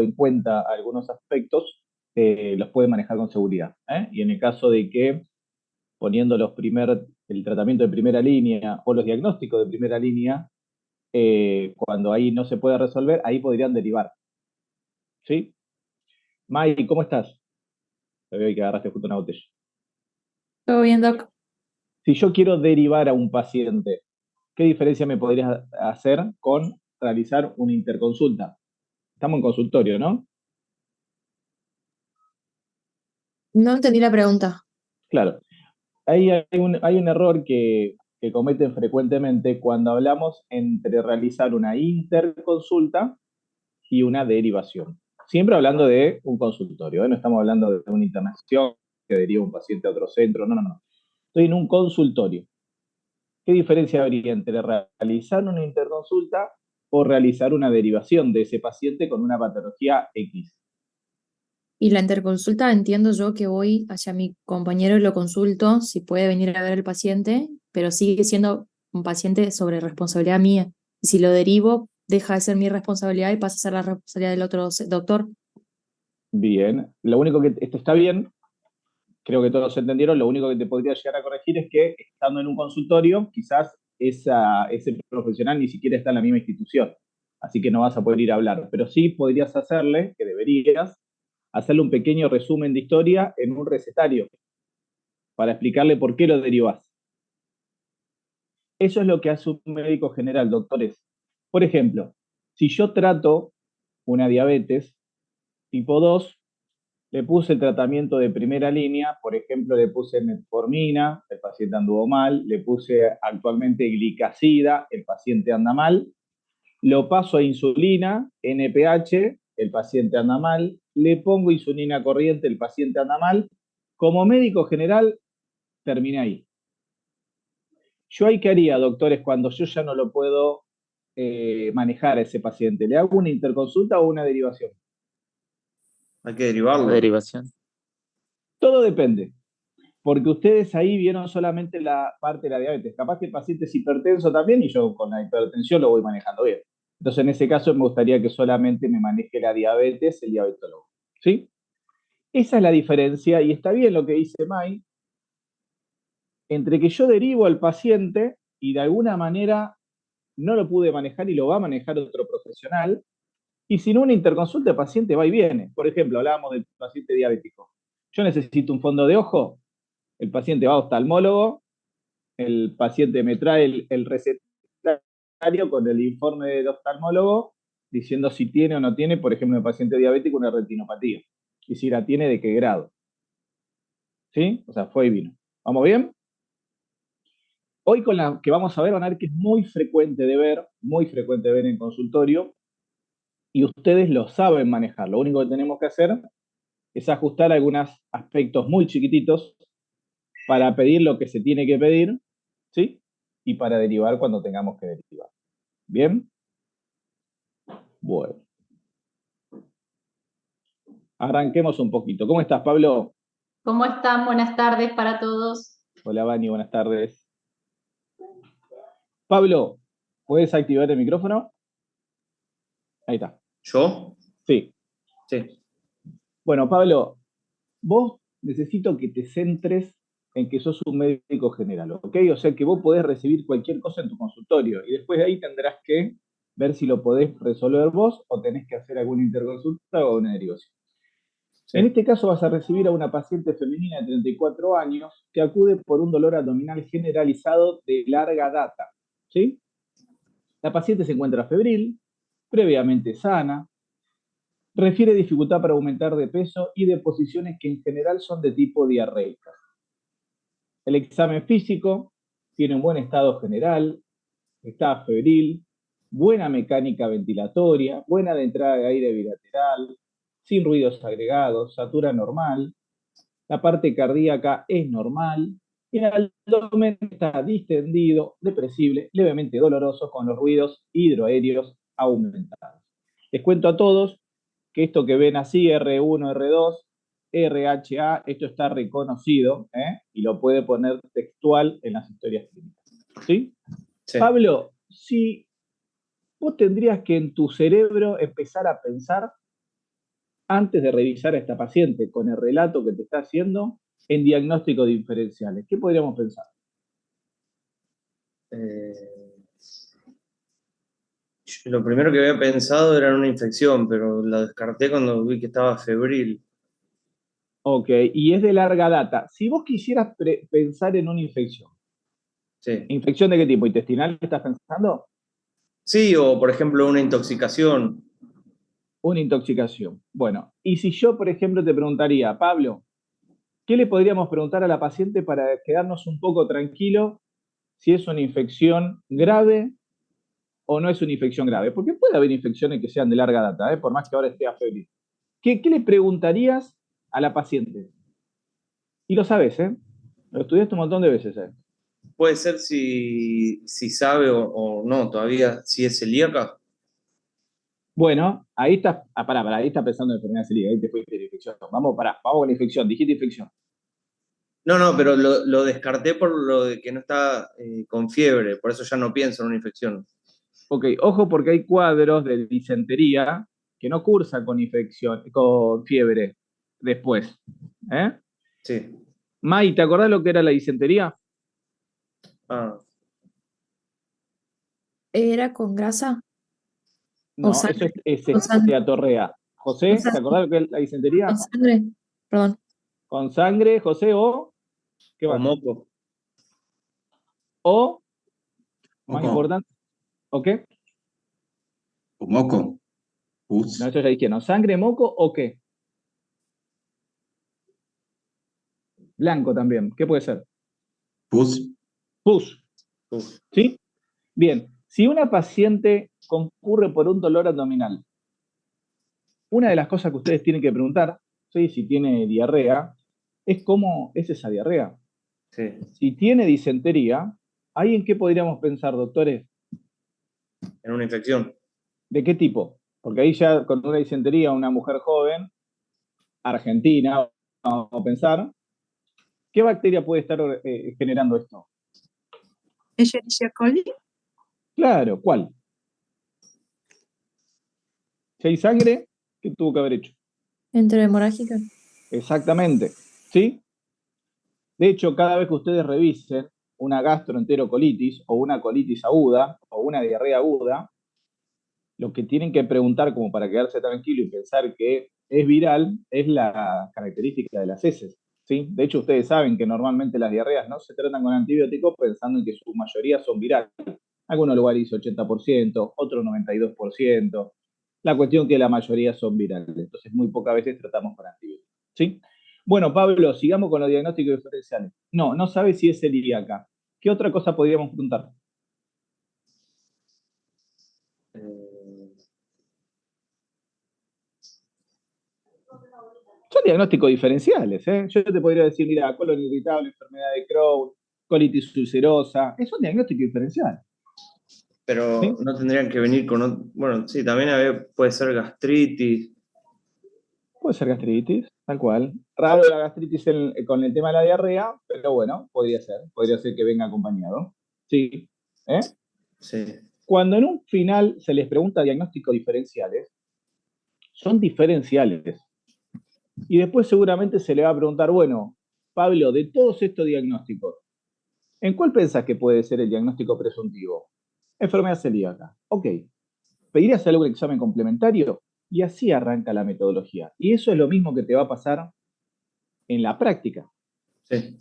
en cuenta algunos aspectos, los puede manejar con seguridad. Y en el caso de que poniendo el tratamiento de primera línea o los diagnósticos de primera línea, cuando ahí no se puede resolver, ahí podrían derivar. ¿Sí? May, ¿cómo estás? Te veo que agarraste justo una botella. ¿Todo bien, Doc? Si yo quiero derivar a un paciente, ¿qué diferencia me podrías hacer con realizar una interconsulta? Estamos en consultorio, ¿no? No entendí la pregunta. Claro. Ahí hay un error que cometen frecuentemente cuando hablamos entre realizar una interconsulta y una derivación. Siempre hablando de un consultorio, ¿eh? No estamos hablando de una internación que deriva un paciente a otro centro, no, no, no. Estoy en un consultorio. ¿Qué diferencia habría entre realizar una interconsulta o realizar una derivación de ese paciente con una patología X? Y la interconsulta entiendo yo que voy hacia mi compañero y lo consulto si puede venir a ver al paciente, pero sigue siendo un paciente sobre responsabilidad mía. Y si lo derivo, deja de ser mi responsabilidad y pasa a ser la responsabilidad del otro doctor. Bien, lo único que esto está bien, creo que todos entendieron, lo único que te podría llegar a corregir es que estando en un consultorio, quizás ese profesional ni siquiera está en la misma institución, así que no vas a poder ir a hablar, pero sí podrías hacerle, que deberías, hacerle un pequeño resumen de historia en un recetario para explicarle por qué lo derivas. Eso es lo que hace un médico general, doctores. Por ejemplo, si yo trato una diabetes tipo 2, le puse el tratamiento de primera línea, por ejemplo, le puse metformina, el paciente anduvo mal, le puse actualmente glicacida, el paciente anda mal, lo paso a insulina, NPH, el paciente anda mal, le pongo insulina corriente, el paciente anda mal. Como médico general, terminé ahí. ¿Yo ahí qué haría, doctores, cuando yo ya no lo puedo manejar a ese paciente? ¿Le hago una interconsulta o una derivación? Hay que derivarlo. Derivación. Todo depende, porque ustedes ahí vieron solamente la parte de la diabetes. Capaz que el paciente es hipertenso también y yo con la hipertensión lo voy manejando bien. Entonces, en ese caso, me gustaría que solamente me maneje la diabetes el diabetólogo. ¿Sí? Esa es la diferencia y está bien lo que dice May, entre que yo derivo al paciente y de alguna manera no lo pude manejar y lo va a manejar otro profesional, y sin una interconsulta el paciente va y viene. Por ejemplo, hablábamos del paciente diabético. Yo necesito un fondo de ojo, el paciente va a oftalmólogo, el paciente me trae el recetario con el informe del oftalmólogo diciendo si tiene o no tiene, por ejemplo, el paciente diabético una retinopatía. Y si la tiene, de qué grado. ¿Sí? O sea, fue y vino. ¿Vamos bien? Hoy con la que vamos a ver, van a ver que es muy frecuente de ver en consultorio, y ustedes lo saben manejar. Lo único que tenemos que hacer es ajustar algunos aspectos muy chiquititos para pedir lo que se tiene que pedir, ¿sí? Y para derivar cuando tengamos que derivar. ¿Bien? Bueno. Arranquemos un poquito. ¿Cómo estás, Pablo? ¿Cómo están? Buenas tardes para todos. Hola, Vani, buenas tardes. Pablo, ¿puedes activar el micrófono? Ahí está. ¿Yo? Sí. Sí. Bueno, Pablo, vos necesito que te centres en que sos un médico general, ¿ok? O sea que vos podés recibir cualquier cosa en tu consultorio y después de ahí tendrás que ver si lo podés resolver vos o tenés que hacer alguna interconsulta o una derivación. Sí. En este caso vas a recibir a una paciente femenina de 34 años que acude por un dolor abdominal generalizado de larga data, ¿sí? La paciente se encuentra febril, previamente sana, refiere dificultad para aumentar de peso y de posiciones que en general son de tipo diarreica. El examen físico tiene un buen estado general, está febril, buena mecánica ventilatoria, buena de entrada de aire bilateral, sin ruidos agregados, satura normal, la parte cardíaca es normal y el abdomen está distendido, depresible, levemente doloroso con los ruidos hidroaéreos aumentados. Les cuento a todos que esto que ven así, R1, R2, RHA, esto está reconocido, y lo puede poner textual en las historias clínicas. ¿Sí? Sí. Pablo, si vos tendrías que en tu cerebro empezar a pensar antes de revisar a esta paciente con el relato que te está haciendo en diagnóstico diferenciales? ¿Qué podríamos pensar? Lo primero que había pensado era una infección, pero la descarté cuando vi que estaba febril. Ok, y es de larga data. Si vos quisieras pensar en una infección, Sí. ¿infección de qué tipo? ¿Intestinal estás pensando? Sí, o por ejemplo una intoxicación. Una intoxicación. Bueno, y si yo, por ejemplo, te preguntaría, Pablo, ¿qué le podríamos preguntar a la paciente para quedarnos un poco tranquilos si es una infección grave o no es una infección grave? Porque puede haber infecciones que sean de larga data, por más que ahora esté a febril. ¿Qué le preguntarías a la paciente? Y lo sabes, ¿eh? Lo estudiaste un montón de veces, ¿eh? Puede ser si sabe o no todavía si es celíaca. Bueno, ahí está, pará, ahí está pensando en enfermedad celíaca, ahí te fuiste de infección. Vamos con la infección, dijiste infección. No, pero lo descarté por lo de que no está con fiebre, por eso ya no pienso en una infección. Ok, ojo porque hay cuadros de disentería que no cursan con infección, con fiebre después. ¿Eh? Sí. May, ¿te acordás lo que era la disentería? Ah, ¿Era con grasa o No, eso sangre? es Con sangre. esteatorrea. O José, sea, ¿te acordás lo que es la disentería? con sangre. Perdón. Con sangre, José, o, ¿qué o más? moco. O, más Moco, importante, ¿o qué? o moco, No, pus, eso ya dije, ¿no? ¿Sangre, moco o qué? Blanco también, ¿qué puede ser? pus, Pus, Uf. ¿sí? Bien, si una paciente concurre por un dolor abdominal, una de las cosas que ustedes tienen que preguntar, ¿sí? Si tiene diarrea, es cómo es esa diarrea. Sí. Si tiene disentería, ¿ahí en qué podríamos pensar, doctores? En una infección. ¿De qué tipo? Porque ahí ya con una disentería, una mujer joven, argentina, vamos a pensar, ¿qué bacteria puede estar generando esto? Escherichia coli. Claro, ¿cuál? Si hay sangre, ¿qué tuvo que haber hecho? Enterohemorrágica. Exactamente, ¿sí? De hecho, cada vez que ustedes revisen una gastroenterocolitis o una colitis aguda o una diarrea aguda, lo que tienen que preguntar como para quedarse tranquilo y pensar que es viral es la característica de las heces, ¿sí? De hecho, ustedes saben que normalmente las diarreas no se tratan con antibióticos pensando en que su mayoría son virales. Algunos lugares dice 80%, otros 92%. La cuestión es que la mayoría son virales, entonces muy pocas veces tratamos con antibióticos, ¿sí? Bueno, Pablo, sigamos con los diagnósticos diferenciales. No, no sabe si es celíaca. ¿Qué otra cosa podríamos preguntar? Eh, Son diagnósticos diferenciales, ¿eh? Yo te podría decir, mira, colon irritable, enfermedad de Crohn, colitis ulcerosa. Es un diagnóstico diferencial, pero ¿sí? no tendrían que venir con. Bueno, sí, también puede ser gastritis. Puede ser gastritis, tal cual. Raro la gastritis con el tema de la diarrea, pero bueno, podría ser que venga acompañado. Sí. ¿Eh? Sí. Cuando en un final se les pregunta diagnósticos diferenciales, son diferenciales. Y después seguramente se le va a preguntar, bueno, Pablo, de todos estos diagnósticos, ¿en cuál pensás que puede ser el diagnóstico presuntivo? Enfermedad celíaca. Ok. ¿Pedirías algún examen complementario? Y así arranca la metodología. Y eso es lo mismo que te va a pasar en la práctica. Sí.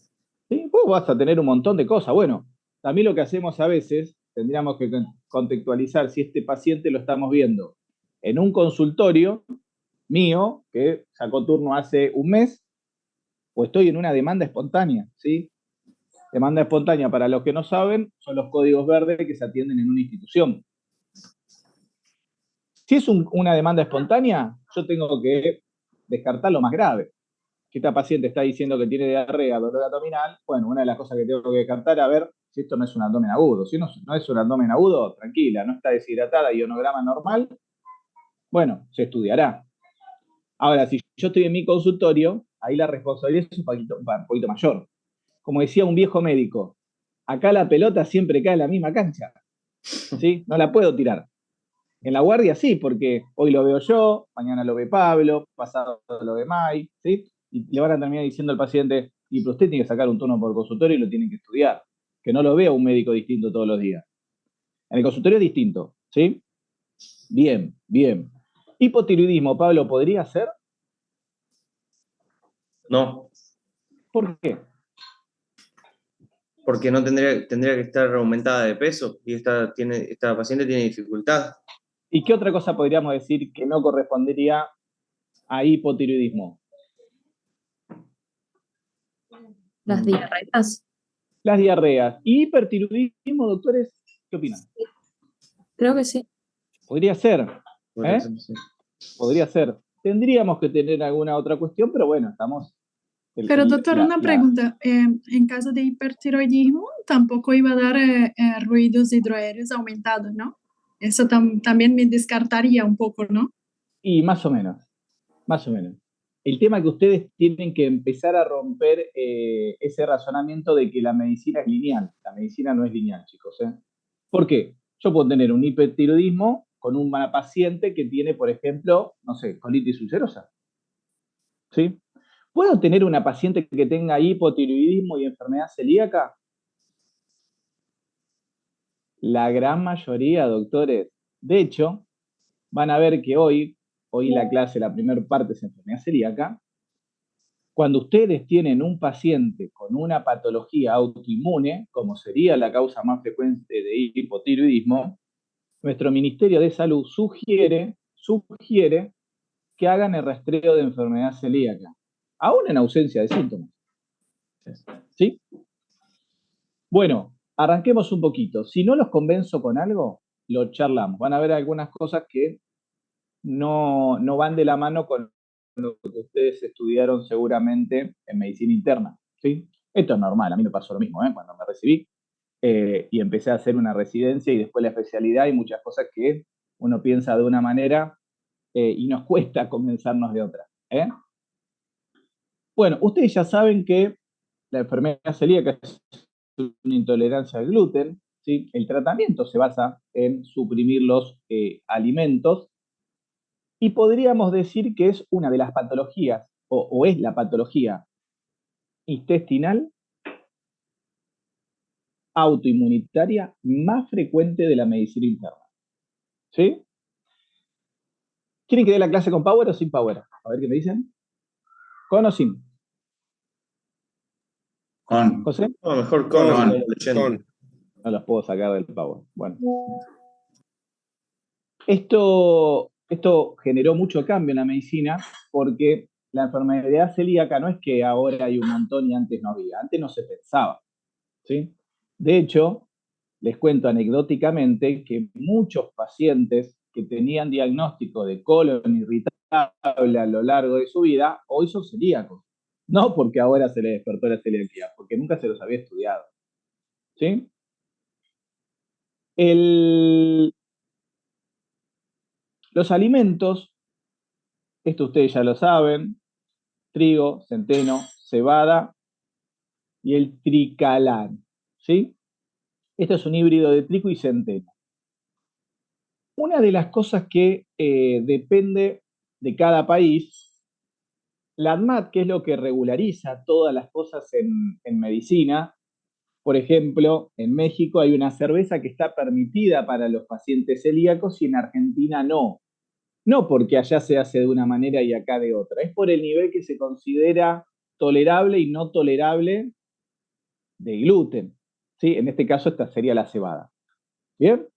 ¿Sí? Vos vas a tener un montón de cosas. Bueno, también lo que hacemos a veces, tendríamos que contextualizar si este paciente lo estamos viendo en un consultorio mío, que sacó turno hace un mes, o estoy en una demanda espontánea, ¿sí? Demanda espontánea, para los que no saben, son los códigos verdes que se atienden en una institución. Si es una demanda espontánea, yo tengo que descartar lo más grave. Si esta paciente está diciendo que tiene diarrea, dolor abdominal, bueno, una de las cosas que tengo que descartar, a ver si esto no es un abdomen agudo. Si no es un abdomen agudo, tranquila, no está deshidratada, ionograma normal, bueno, se estudiará. Ahora, si yo estoy en mi consultorio, ahí la responsabilidad es un poquito mayor. Como decía un viejo médico, acá la pelota siempre cae en la misma cancha, ¿sí? No la puedo tirar. En la guardia sí, porque hoy lo veo yo, mañana lo ve Pablo, pasado lo ve Mai, ¿sí? Y le van a terminar diciendo al paciente, y pero usted tiene que sacar un turno por consultorio y lo tiene que estudiar, que no lo vea un médico distinto todos los días. En el consultorio es distinto, ¿sí? Bien, bien. Hipotiroidismo, Pablo, ¿podría ser? No, ¿Por qué? porque no tendría que estar aumentada de peso y esta paciente tiene dificultad. ¿Y qué otra cosa podríamos decir que no correspondería a hipotiroidismo? Las diarreas. Las diarreas. ¿Y hipertiroidismo, doctores? ¿Qué opinan? Creo que sí. Podría ser, Podría ¿eh? ser, sí. Podría ser. Tendríamos que tener alguna otra cuestión, pero bueno, estamos... Pero doctor, una pregunta. En caso de hipertiroidismo, tampoco iba a dar ruidos hidroaéreos aumentados, ¿no? Eso también me descartaría un poco, ¿no? Y más o menos, más o menos. El tema es que ustedes tienen que empezar a romper ese razonamiento de que la medicina es lineal. La medicina no es lineal, chicos, ¿eh? ¿Por qué? Yo puedo tener un hipertiroidismo con una paciente que tiene, por ejemplo, no sé, colitis ulcerosa, ¿sí? ¿Puedo tener una paciente que tenga hipotiroidismo y enfermedad celíaca? La gran mayoría, doctores. De hecho, van a ver que hoy la clase, la primera parte es enfermedad celíaca. Cuando ustedes tienen un paciente con una patología autoinmune, como sería la causa más frecuente de hipotiroidismo, nuestro Ministerio de Salud sugiere que hagan el rastreo de enfermedad celíaca, aún en ausencia de síntomas. ¿Sí? Bueno, arranquemos un poquito. Si no los convenzo con algo, lo charlamos. Van a ver algunas cosas que no van de la mano con lo que ustedes estudiaron seguramente en medicina interna, ¿sí? Esto es normal, a mí me pasó lo mismo, cuando me recibí y empecé a hacer una residencia y después la especialidad, hay muchas cosas que uno piensa de una manera y nos cuesta convencernos de otra. Bueno, ustedes ya saben que la enfermedad celíaca es una intolerancia al gluten, ¿sí? El tratamiento se basa en suprimir los alimentos y podríamos decir que es una de las patologías, o es la patología intestinal autoinmunitaria más frecuente de la medicina interna. ¿Sí? ¿Quieren que dé la clase con power o sin power? A ver qué me dicen. ¿Con o sin? Con. ¿José? No, mejor con. No los puedo sacar del power. Bueno. Esto generó mucho cambio en la medicina porque la enfermedad celíaca no es que ahora hay un montón y antes no había. Antes no se pensaba. ¿Sí? De hecho, les cuento anecdóticamente que muchos pacientes que tenían diagnóstico de colon irritable a lo largo de su vida, hoy son celíacos. No porque ahora se les despertó la celiaquía, porque nunca se los había estudiado. ¿Sí? Los alimentos, esto ustedes ya lo saben, trigo, centeno, cebada y el tricalán. ¿Sí? Esto es un híbrido de trigo y centeno. Una de las cosas que depende de cada país, la ANMAT, que es lo que regulariza todas las cosas en medicina, por ejemplo, en México hay una cerveza que está permitida para los pacientes celíacos y en Argentina no. No porque allá se hace de una manera y acá de otra, es por el nivel que se considera tolerable y no tolerable de gluten. ¿Sí? En este caso esta sería la cebada. ¿Bien?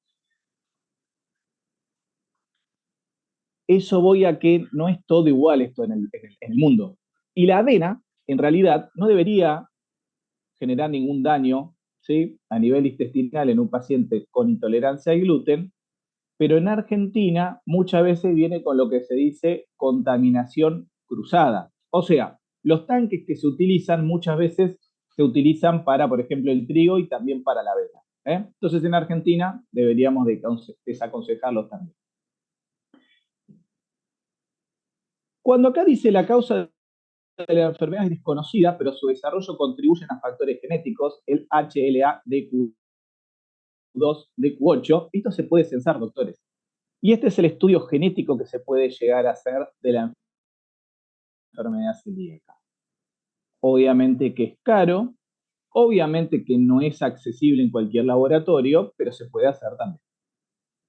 Eso voy a que no es todo igual esto en el mundo. Y la avena, en realidad, no debería generar ningún daño, ¿sí? A nivel intestinal en un paciente con intolerancia al gluten, pero en Argentina muchas veces viene con lo que se dice contaminación cruzada. O sea, los tanques que se utilizan muchas veces se utilizan para, por ejemplo, el trigo y también para la avena. Entonces en Argentina deberíamos desaconsejarlos también. Cuando acá dice la causa de la enfermedad es desconocida, pero su desarrollo contribuye a factores genéticos, el HLA-DQ2, DQ8. Esto se puede censar, doctores. Y este es el estudio genético que se puede llegar a hacer de la enfermedad celíaca. Obviamente que es caro, obviamente que no es accesible en cualquier laboratorio, pero se puede hacer también.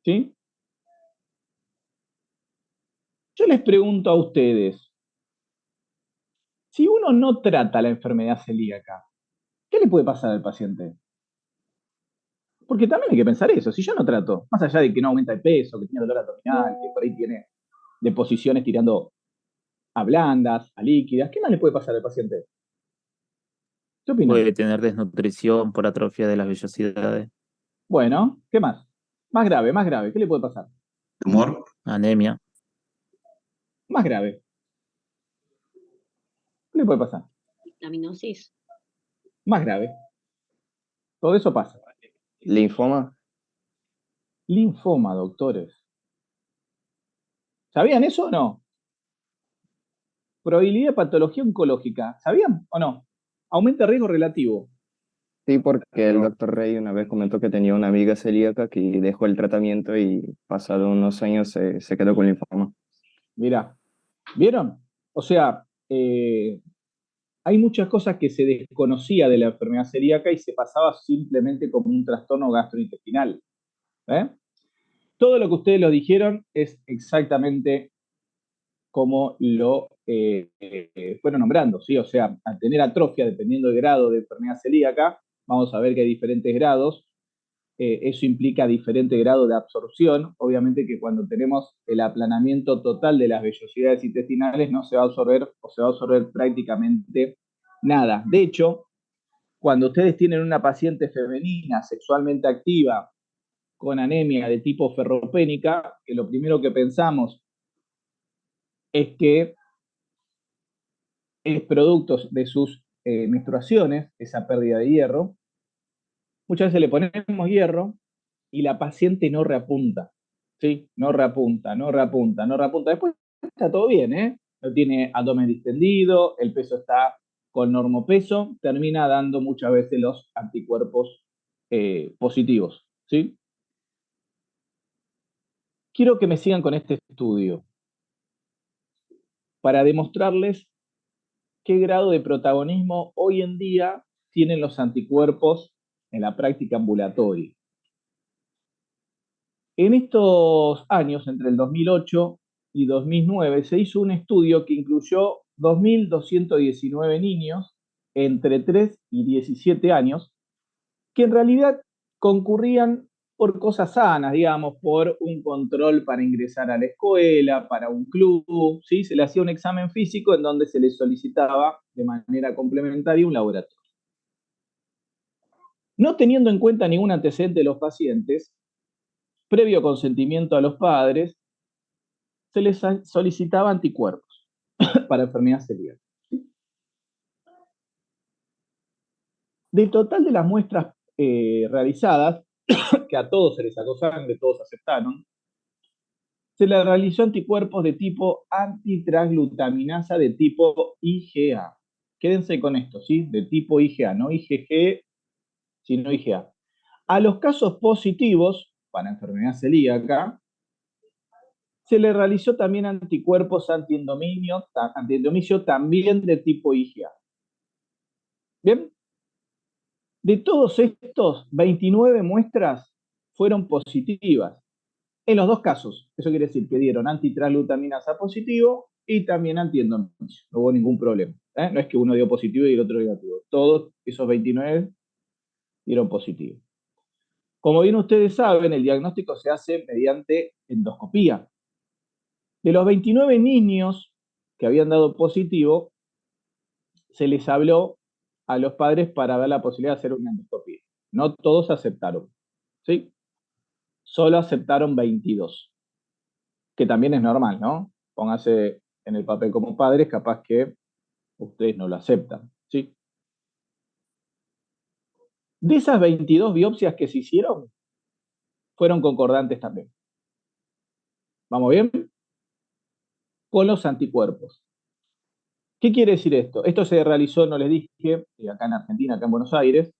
¿Sí? Yo les pregunto a ustedes, si uno no trata la enfermedad celíaca, ¿qué le puede pasar al paciente? Porque también hay que pensar eso, si yo no trato, más allá de que no aumenta el peso, que tiene dolor abdominal, que por ahí tiene deposiciones tirando a blandas, a líquidas, ¿qué más le puede pasar al paciente? ¿Qué opinan? Puede tener desnutrición por atrofia de las vellosidades, Bueno, ¿qué más? Más grave, ¿qué le puede pasar? Tumor, anemia, Más grave, ¿qué le puede pasar? Vitaminosis. Más grave. Todo eso pasa. Linfoma. Linfoma, doctores. ¿Sabían eso o no? Probabilidad de patología oncológica. ¿Sabían o no? Aumenta el riesgo relativo. Sí, porque el doctor Rey una vez comentó que tenía una amiga celíaca que dejó el tratamiento y pasado unos años se quedó con linfoma. Mirá, ¿vieron? O sea, hay muchas cosas que se desconocía de la enfermedad celíaca y se pasaba simplemente como un trastorno gastrointestinal. ¿Eh? Todo lo que ustedes lo dijeron es exactamente como lo fueron nombrando, ¿sí? O sea, al tener atrofia, dependiendo del grado de enfermedad celíaca, vamos a ver que hay diferentes grados, eso implica diferente grado de absorción. Obviamente que cuando tenemos el aplanamiento total de las vellosidades intestinales no se va a absorber o se va a absorber prácticamente nada. De hecho, cuando ustedes tienen una paciente femenina sexualmente activa con anemia de tipo ferropénica, que lo primero que pensamos es que es producto de sus menstruaciones, esa pérdida de hierro, muchas veces le ponemos hierro y la paciente no reapunta, ¿sí? No reapunta, no reapunta, no reapunta. Después está todo bien, ¿eh? No tiene abdomen distendido, el peso está con normopeso, termina dando muchas veces los anticuerpos positivos, ¿sí? Quiero que me sigan con este estudio para demostrarles qué grado de protagonismo hoy en día tienen los anticuerpos en la práctica ambulatoria. En estos años, entre el 2008 y 2009, se hizo un estudio que incluyó 2.219 niños entre 3 y 17 años, que en realidad concurrían por cosas sanas, digamos, por un control para ingresar a la escuela, para un club, ¿sí? Se le hacía un examen físico en donde se le solicitaba de manera complementaria un laboratorio. No teniendo en cuenta ningún antecedente de los pacientes, previo consentimiento a los padres, se les solicitaba anticuerpos para enfermedad celíaca. Del total de las muestras realizadas, que a todos se les sacó sangre, todos aceptaron, se les realizó anticuerpos de tipo antitransglutaminasa de tipo IgA. Quédense con esto, ¿sí? De tipo IgA, no IgG, sino IgA. A los casos positivos para enfermedad celíaca, se le realizó también anticuerpos antiendomicio también de tipo IgA. ¿Bien? De todos estos, 29 muestras fueron positivas. En los dos casos, eso quiere decir que dieron antitransglutaminasa positivo y también antiendomicio. No hubo ningún problema. No es que uno dio positivo y el otro negativo. Todos esos 29 dieron positivo. Como bien ustedes saben, el diagnóstico se hace mediante endoscopía. De los 29 niños que habían dado positivo, se les habló a los padres para ver la posibilidad de hacer una endoscopía. No todos aceptaron, ¿sí? Solo aceptaron 22, que también es normal, ¿no? Póngase en el papel como padres, capaz que ustedes no lo aceptan, ¿sí? De esas 22 biopsias que se hicieron, fueron concordantes también. ¿Vamos bien? Con los anticuerpos. ¿Qué quiere decir esto? Esto se realizó, no les dije, acá en Argentina, acá en Buenos Aires.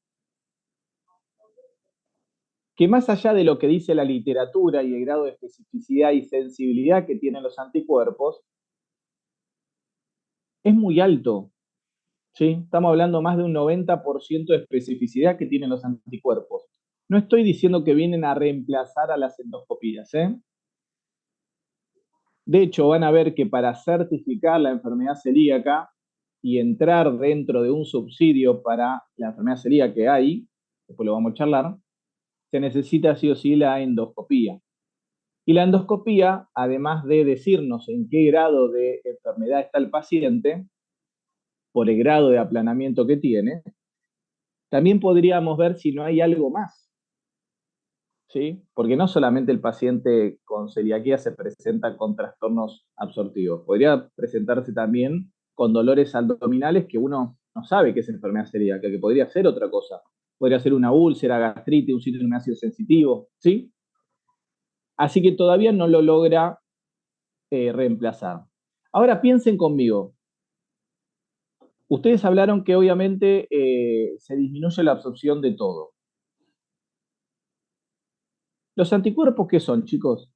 que más allá de lo que dice la literatura y el grado de especificidad y sensibilidad que tienen los anticuerpos, es muy alto, ¿sí? Estamos hablando más de un 90% de especificidad que tienen los anticuerpos. No estoy diciendo que vienen a reemplazar a las endoscopías, ¿eh? De hecho, van a ver que para certificar la enfermedad celíaca y entrar dentro de un subsidio para la enfermedad celíaca que hay, después lo vamos a charlar, se necesita sí o sí la endoscopía. Y la endoscopía, además de decirnos en qué grado de enfermedad está el paciente, por el grado de aplanamiento que tiene, también podríamos ver si no hay algo más, ¿sí? Porque no solamente el paciente con celiaquía se presenta con trastornos absortivos, podría presentarse también con dolores abdominales que uno no sabe que es enfermedad celíaca, que podría ser otra cosa. Podría ser una úlcera, gastritis, un síndrome ácido sensitivo, ¿sí? Así que todavía no lo logra reemplazar. Ahora piensen conmigo. Ustedes hablaron que obviamente se disminuye la absorción de todo. ¿Los anticuerpos qué son, chicos?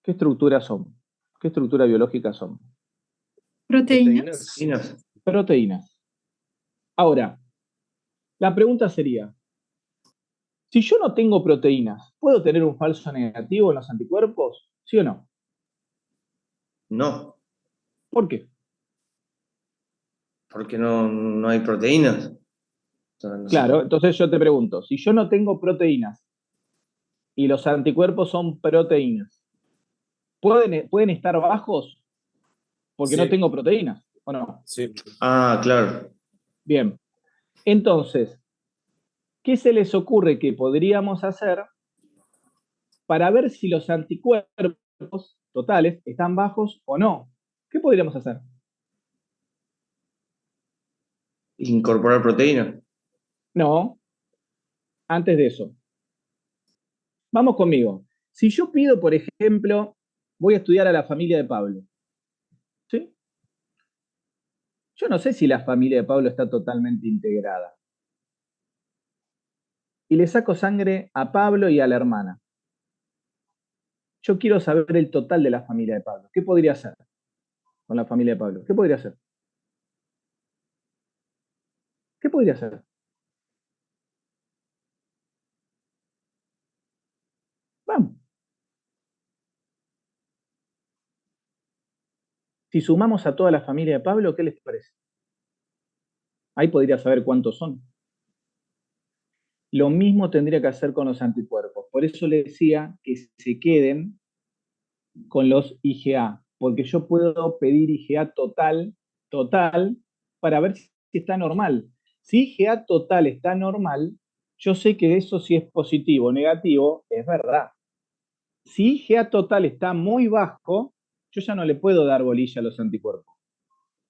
¿Qué estructura son? ¿Qué estructura biológica son? Proteínas. Proteínas. Ahora, la pregunta sería, si yo no tengo proteínas, ¿puedo tener un falso negativo en los anticuerpos? ¿Sí o no? No, ¿Por qué? porque no hay proteínas. O sea, no se Claro, puede. entonces yo te pregunto, si yo no tengo proteínas y los anticuerpos son proteínas, ¿pueden estar bajos porque no tengo proteínas o no? Sí. Ah, claro. Bien, entonces, ¿qué se les ocurre que podríamos hacer para ver si los anticuerpos totales están bajos o no? ¿Qué podríamos hacer? Incorporar proteínas. No, antes de eso. Vamos conmigo. Si yo pido, por ejemplo, voy a estudiar a la familia de Pablo, ¿sí? Yo no sé si la familia de Pablo está totalmente integrada. Y le saco sangre a Pablo y a la hermana. Yo quiero saber el total de la familia de Pablo. ¿Qué podría hacer con la familia de Pablo? ¿Qué podría hacer? ¿Qué podría hacer? Vamos. Si sumamos a toda la familia de Pablo, ¿qué les parece? Ahí podría saber cuántos son. Lo mismo tendría que hacer con los anticuerpos. Por eso le decía que se queden con los IgA, porque yo puedo pedir IgA total, para ver si está normal. Si IgA total está normal, yo sé que eso si es positivo o negativo, es verdad. Si IgA total está muy bajo, yo ya no le puedo dar bolilla a los anticuerpos.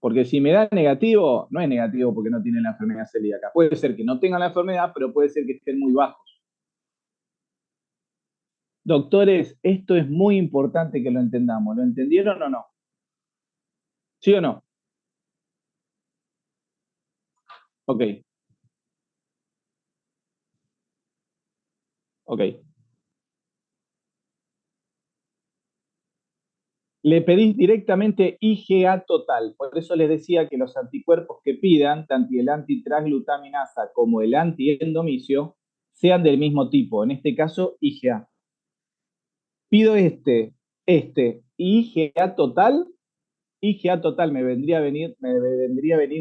Porque si me da negativo, no es negativo porque no tienen la enfermedad celíaca. Puede ser que no tengan la enfermedad, pero puede ser que estén muy bajos. Doctores, esto es muy importante que lo entendamos. ¿Lo entendieron o no? ¿Sí o no? Ok. Ok. Le pedís directamente IgA total. Por eso les decía que los anticuerpos que pidan, tanto el antitransglutaminasa como el antiendomicio, sean del mismo tipo. En este caso, IgA. Pido IgA total me vendría a venir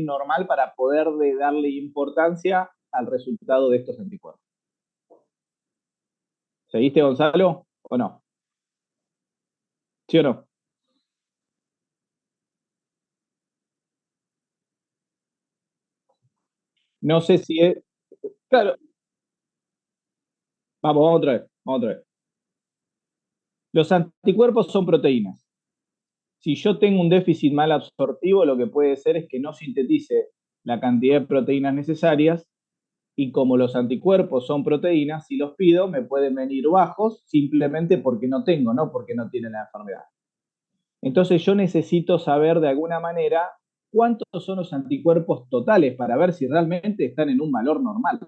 normal para poder darle importancia al resultado de estos anticuerpos. ¿Seguiste, Gonzalo? ¿O no? ¿Sí o no? No sé si es... Claro. Vamos otra vez. Los anticuerpos son proteínas. Si yo tengo un déficit mal absortivo, lo que puede ser es que no sintetice la cantidad de proteínas necesarias y como los anticuerpos son proteínas, si los pido me pueden venir bajos simplemente porque no tengo, no porque no tienen la enfermedad. Entonces yo necesito saber de alguna manera cuántos son los anticuerpos totales para ver si realmente están en un valor normal.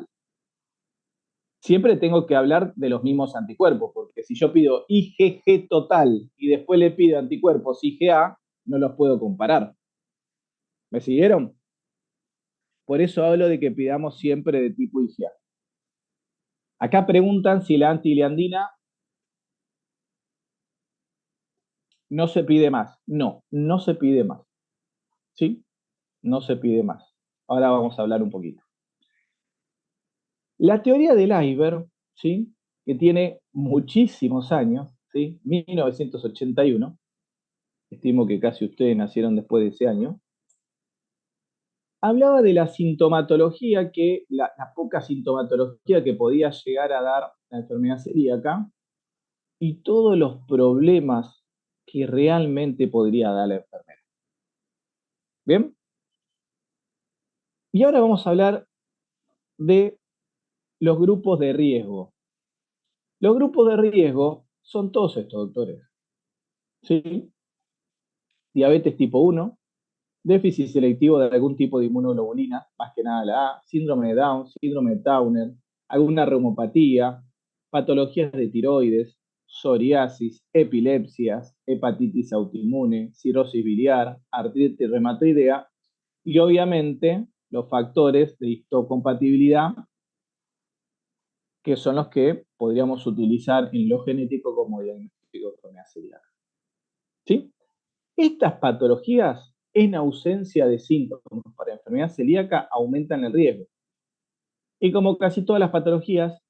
siempre tengo que hablar de los mismos anticuerpos, porque si yo pido IgG total y después le pido anticuerpos IgA, no los puedo comparar. ¿Me siguieron? Por eso hablo de que pidamos siempre de tipo IgA. Acá preguntan si la antigliandina no se pide más. No, no se pide más. ¿Sí? No se pide más. Ahora vamos a hablar un poquito. La teoría del iceberg, ¿sí? Que tiene muchísimos años, ¿sí? 1981, estimo que casi ustedes nacieron después de ese año, hablaba de la sintomatología, la poca sintomatología que podía llegar a dar la enfermedad celíaca y todos los problemas que realmente podría dar la enfermedad. ¿Bien? Y ahora vamos a hablar de los grupos de riesgo. Los grupos de riesgo son todos estos, doctores. ¿Sí? Diabetes tipo 1, déficit selectivo de algún tipo de inmunoglobulina, más que nada la A, síndrome de Down, síndrome de Towner, alguna reumopatía, patologías de tiroides, psoriasis, epilepsias, hepatitis autoinmune, cirrosis biliar, artritis reumatoidea y obviamente los factores de histocompatibilidad que son los que podríamos utilizar en lo genético como diagnóstico de enfermedad celíaca. ¿Sí? Estas patologías, en ausencia de síntomas para enfermedad celíaca, aumentan el riesgo. Y como casi todas las patologías,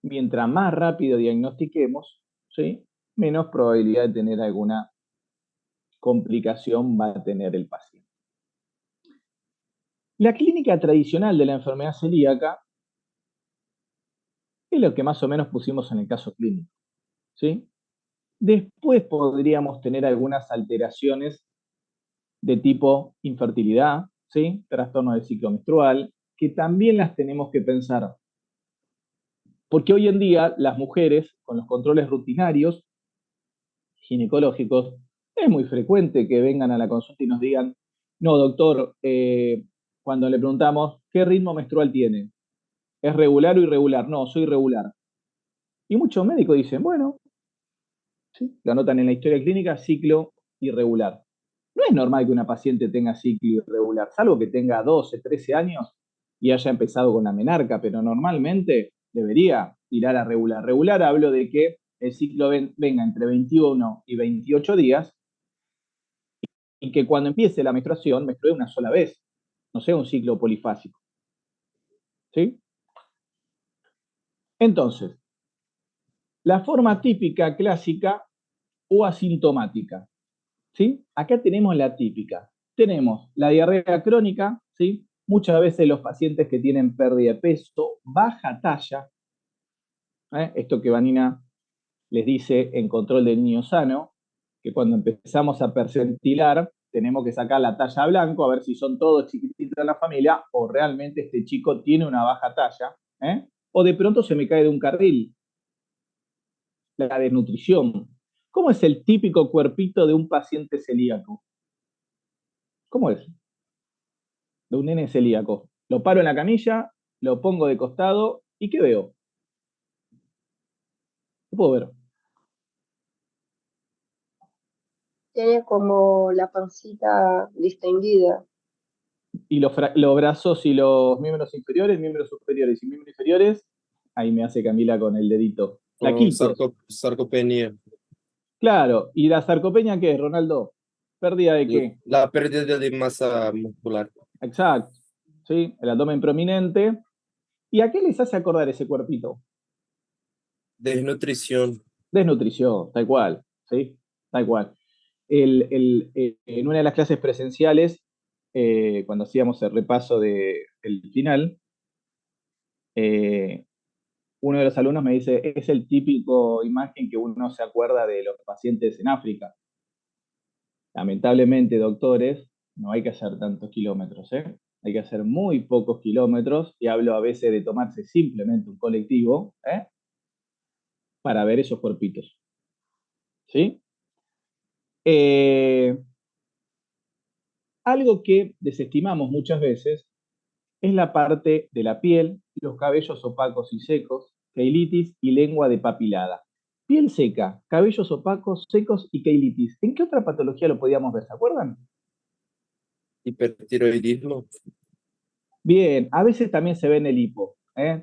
mientras más rápido diagnostiquemos, ¿sí? Menos probabilidad de tener alguna complicación va a tener el paciente. La clínica tradicional de la enfermedad celíaca es lo que más o menos pusimos en el caso clínico, ¿sí? Después podríamos tener algunas alteraciones de tipo infertilidad, ¿sí? Trastorno del ciclo menstrual, que también las tenemos que pensar. Porque hoy en día las mujeres, con los controles rutinarios ginecológicos, es muy frecuente que vengan a la consulta y nos digan, no, doctor, cuando le preguntamos, ¿qué ritmo menstrual tiene? ¿Es regular o irregular? No, soy irregular. Y muchos médicos dicen, bueno, ¿sí? Lo anotan en la historia clínica, ciclo irregular. No es normal que una paciente tenga ciclo irregular, salvo que tenga 12, 13 años y haya empezado con la menarca, pero normalmente debería tirar a regular. Regular hablo de que el ciclo venga entre 21 y 28 días y que cuando empiece la menstruación, menstrue una sola vez, no sea un ciclo polifásico. ¿Sí? Entonces, la forma típica, clásica o asintomática. ¿Sí? Acá tenemos la típica. Tenemos la diarrea crónica, ¿sí? Muchas veces los pacientes que tienen pérdida de peso, baja talla, esto que Vanina les dice en control del niño sano, que cuando empezamos a percentilar, tenemos que sacar la talla a blanco, a ver si son todos chiquititos en la familia, o realmente este chico tiene una baja talla, o de pronto se me cae de un carril. La desnutrición. ¿Cómo es el típico cuerpito de un paciente celíaco? ¿Cómo es? De un nene celíaco. Lo paro en la camilla, lo pongo de costado, ¿y qué veo? ¿Qué puedo ver? Tiene como la pancita distendida. Y los brazos y los miembros inferiores, miembros superiores y miembros inferiores, ahí me hace Camila con el dedito. Flaquitos. Sarcopenia. Claro, ¿y la sarcopenia qué es, Ronaldo? ¿Pérdida de qué? La pérdida de masa muscular. Exacto, ¿sí? El abdomen prominente. ¿Y a qué les hace acordar ese cuerpito? Desnutrición. Desnutrición, tal cual, ¿sí? Tal cual. En una de las clases presenciales, cuando hacíamos el repaso del final, uno de los alumnos me dice, es el típico imagen que uno se acuerda de los pacientes en África. Lamentablemente, doctores, no hay que hacer tantos kilómetros, ¿eh? Hay que hacer muy pocos kilómetros, y hablo a veces de tomarse simplemente un colectivo, para ver esos cuerpitos. ¿Sí? Algo que desestimamos muchas veces es la parte de la piel, los cabellos opacos y secos, queilitis y lengua depapilada. Piel seca, cabellos opacos, secos y queilitis. ¿En qué otra patología lo podíamos ver? ¿Se acuerdan? Hipertiroidismo. Bien, a veces también se ve en el hipo.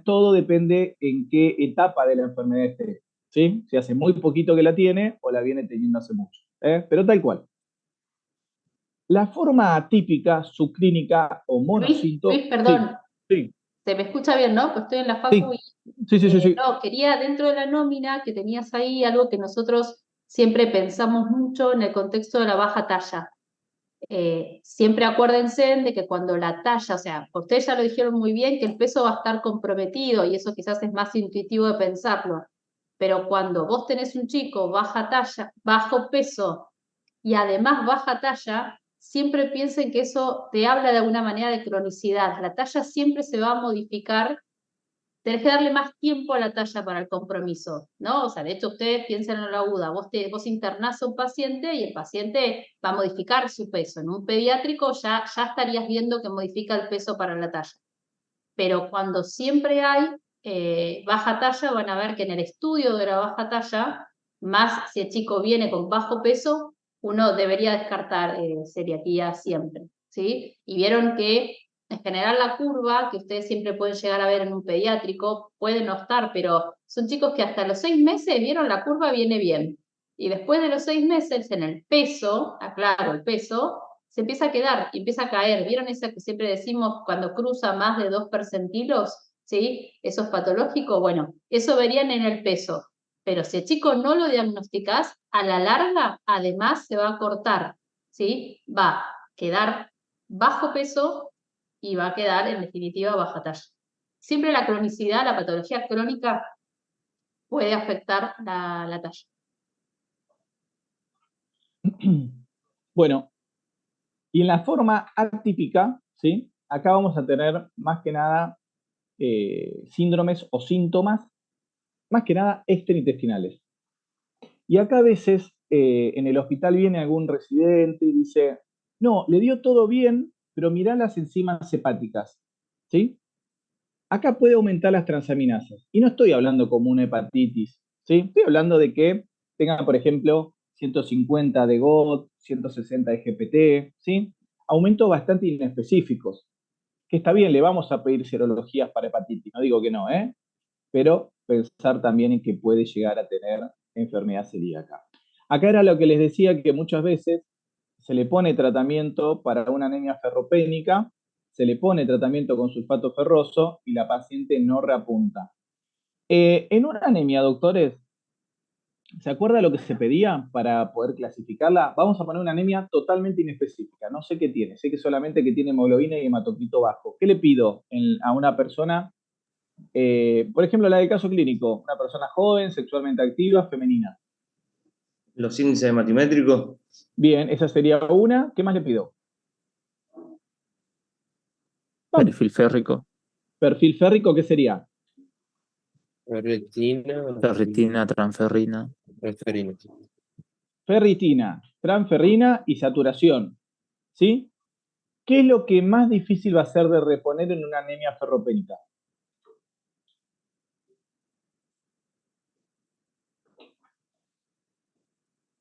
Todo depende en qué etapa de la enfermedad esté. ¿Sí? Si hace muy poquito que la tiene o la viene teniendo hace mucho. Pero tal cual. La forma atípica, subclínica o Luis, monocinto. perdón, Sí, se me escucha bien, ¿no? Pues estoy en la sí, facu y sí. no, quería dentro de la nómina que tenías ahí algo que nosotros siempre pensamos mucho en el contexto de la baja talla. Siempre acuérdense de que cuando la talla, o sea, ustedes ya lo dijeron muy bien, que el peso va a estar comprometido y eso quizás es más intuitivo de pensarlo, pero cuando vos tenés un chico baja talla, bajo peso y además baja talla, siempre piensen que eso te habla de alguna manera de cronicidad. La talla siempre se va a modificar. Tenés que darle más tiempo a la talla para el compromiso, ¿no? O sea, de hecho, ustedes piensan en la UDA, vos internás a un paciente y el paciente va a modificar su peso. En un pediátrico ya estarías viendo que modifica el peso para la talla. Pero cuando siempre hay baja talla, van a ver que en el estudio de la baja talla, más si el chico viene con bajo peso, uno debería descartar celiaquía siempre, ¿sí? Y vieron que en general la curva, que ustedes siempre pueden llegar a ver en un pediátrico, puede no estar, pero son chicos que hasta los 6 meses vieron la curva viene bien. Y después de los 6 meses, en el peso, aclaro, el peso, se empieza a quedar y empieza a caer. ¿Vieron esa que siempre decimos cuando cruza más de 2 percentilos? ¿Sí? Eso es patológico. Bueno, eso verían en el peso. Pero si el chico no lo diagnosticás, a la larga, además, se va a cortar. ¿Sí? Va a quedar bajo peso y va a quedar, en definitiva, baja talla. Siempre la cronicidad, la patología crónica, puede afectar la talla. Bueno, y en la forma atípica, ¿sí? Acá vamos a tener más que nada síndromes o síntomas, más que nada extraintestinales. Y acá a veces en el hospital viene algún residente y dice, no, le dio todo bien, pero mirá las enzimas hepáticas, ¿sí? Acá puede aumentar las transaminasas. Y no estoy hablando como una hepatitis, ¿sí? Estoy hablando de que tengan, por ejemplo, 150 de GOT, 160 de GPT, ¿sí? Aumentos bastante inespecíficos. Que está bien, le vamos a pedir serologías para hepatitis, no digo que no, pero pensar también en que puede llegar a tener enfermedad celíaca. Acá era lo que les decía, que muchas veces se le pone tratamiento para una anemia ferropénica, se le pone tratamiento con sulfato ferroso y la paciente no reapunta. En una anemia, doctores, ¿se acuerda lo que se pedía para poder clasificarla? Vamos a poner una anemia totalmente inespecífica. No sé qué tiene, sé que solamente que tiene hemoglobina y hematocrito bajo. ¿Qué le pido a una persona? Por ejemplo, la del caso clínico, una persona joven, sexualmente activa, femenina. Los índices hematimétricos. Bien, esa sería una. ¿Qué más le pido? Perfil férrico. Perfil férrico, ¿qué sería? Ferritina, transferrina. Transferina. Ferritina, transferrina y saturación. ¿Sí? ¿Qué es lo que más difícil va a ser de reponer en una anemia ferropénica?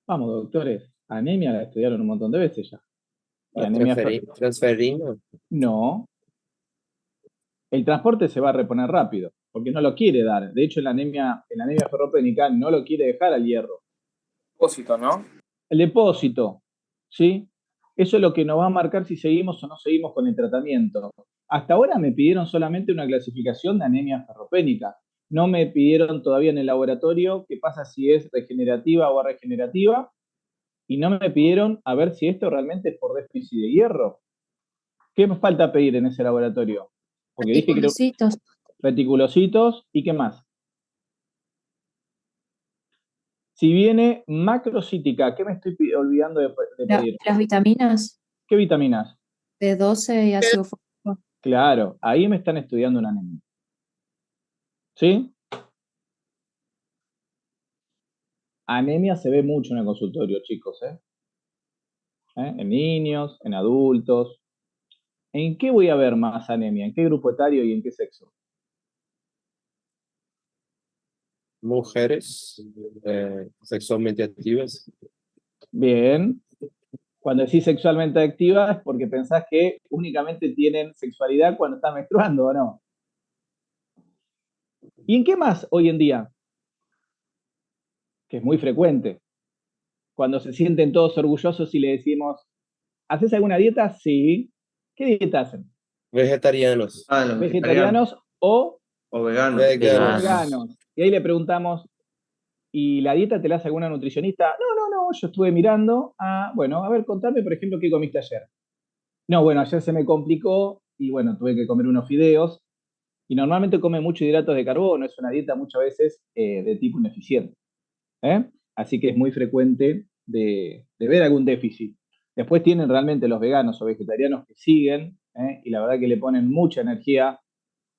Vamos, doctores. Anemia la estudiaron un montón de veces ya. Y anemia Transferina. No. El transporte se va a reponer rápido, porque no lo quiere dar. De hecho, en la anemia ferropénica no lo quiere dejar al hierro. Depósito, ¿no? El depósito, ¿sí? Eso es lo que nos va a marcar si seguimos o no seguimos con el tratamiento. Hasta ahora me pidieron solamente una clasificación de anemia ferropénica. No me pidieron todavía en el laboratorio qué pasa si es regenerativa o regenerativa. Y no me pidieron a ver si esto realmente es por déficit de hierro. ¿Qué me falta pedir en ese laboratorio? Porque dije que Reticulocitos. reticulocitos y qué más. Si viene macrocítica, ¿qué me estoy olvidando de pedir? Las vitaminas ¿Qué vitaminas? B12 y ácido fólico. Claro, ahí me están estudiando una anemia. ¿Sí? Anemia se ve mucho en el consultorio, chicos, En niños, en adultos. ¿En qué voy a ver más anemia? ¿En qué grupo etario y en qué sexo? Mujeres sexualmente activas. Bien. Cuando decís sexualmente activa es porque pensás que únicamente tienen sexualidad cuando están menstruando, ¿o no? ¿Y en qué más hoy en día? Que es muy frecuente. Cuando se sienten todos orgullosos y le decimos, ¿haces alguna dieta? Sí. ¿Qué dieta hacen? Vegetarianos. Ah, los ¿Vegetarianos o veganos. Veganos. veganos? Y ahí le preguntamos, ¿y la dieta te la hace alguna nutricionista? No, yo estuve mirando. Ah, bueno, a ver, contame, por ejemplo, ¿qué comiste ayer? No, bueno, ayer se me complicó y bueno, tuve que comer unos fideos. Y normalmente come mucho hidratos de carbono, es una dieta muchas veces de tipo ineficiente. ¿Eh? Así que es muy frecuente de ver algún déficit. Después tienen realmente los veganos o vegetarianos que siguen, y la verdad que le ponen mucha energía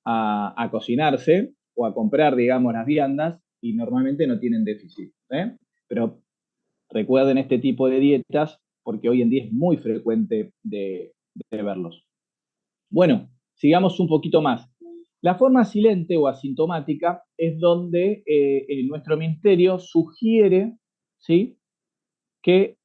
a cocinarse o a comprar, digamos, las viandas y normalmente no tienen déficit. Pero recuerden este tipo de dietas porque hoy en día es muy frecuente de verlos. Bueno, sigamos un poquito más. La forma silente o asintomática es donde nuestro ministerio sugiere, ¿sí?, que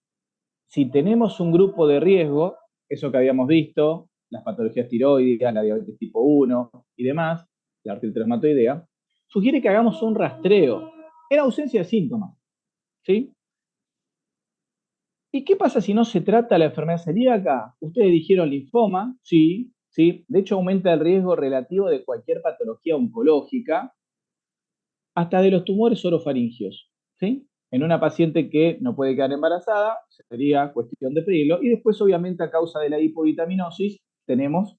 si tenemos un grupo de riesgo, eso que habíamos visto, las patologías tiroideas, la diabetes tipo 1 y demás, la artritis reumatoidea, sugiere que hagamos un rastreo en ausencia de síntomas, ¿sí? ¿Y qué pasa si no se trata la enfermedad celíaca? Ustedes dijeron linfoma, sí, sí. De hecho, aumenta el riesgo relativo de cualquier patología oncológica, hasta de los tumores orofaringios, ¿sí? En una paciente que no puede quedar embarazada, sería cuestión de pedirlo. Y después, obviamente, a causa de la hipovitaminosis, tenemos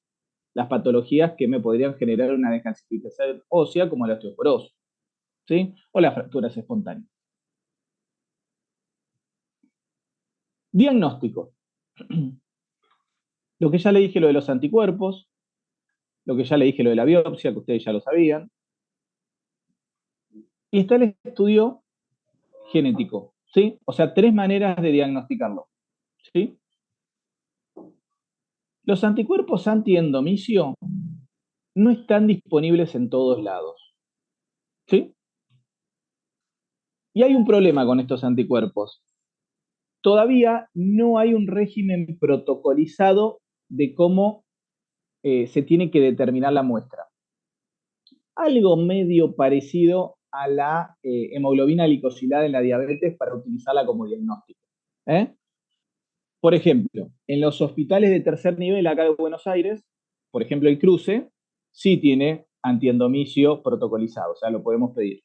las patologías que me podrían generar una descalcificación ósea, como la osteoporosis, ¿sí? O las fracturas espontáneas. Diagnóstico. Lo que ya le dije, lo de los anticuerpos, lo que ya le dije, lo de la biopsia, que ustedes ya lo sabían. Y está el estudio genético, ¿sí? O sea, 3 maneras de diagnosticarlo, ¿sí? Los anticuerpos antiendomicio no están disponibles en todos lados, ¿sí? Y hay un problema con estos anticuerpos. Todavía no hay un régimen protocolizado de cómo se tiene que determinar la muestra. Algo medio parecido a la hemoglobina glicosilada en la diabetes para utilizarla como diagnóstico. Por ejemplo, en los hospitales de tercer nivel acá de Buenos Aires, por ejemplo el Cruce, sí tiene antiendomicio protocolizado, o sea, lo podemos pedir.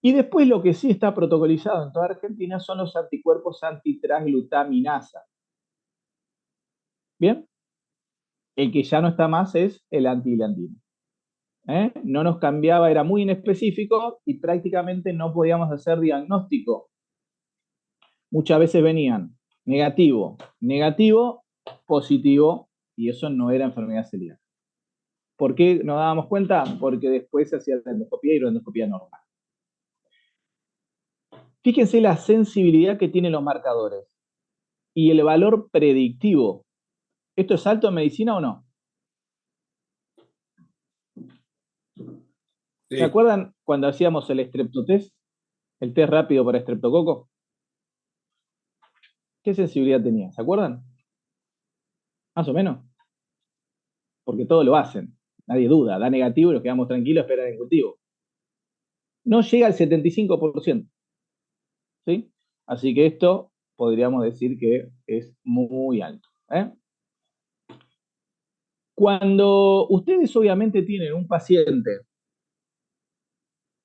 Y después lo que sí está protocolizado en toda Argentina son los anticuerpos antitransglutaminasa. ¿Bien? El que ya no está más es el antihilandina. No nos cambiaba, era muy inespecífico y prácticamente no podíamos hacer diagnóstico. Muchas veces venían negativo, negativo, positivo, y eso no era enfermedad celíaca. ¿Por qué nos dábamos cuenta? Porque después se hacía la endoscopía y la endoscopía normal. Fíjense la sensibilidad que tienen los marcadores y el valor predictivo. ¿Esto es alto en medicina o no? Sí. ¿Se acuerdan cuando hacíamos el streptotest? El test rápido para estreptococo. ¿Qué sensibilidad tenía? ¿Se acuerdan? Más o menos. Porque todos lo hacen. Nadie duda. Da negativo y nos quedamos tranquilos, esperan el cultivo. No llega al 75%. ¿Sí? Así que esto podríamos decir que es muy alto. Cuando ustedes obviamente tienen un paciente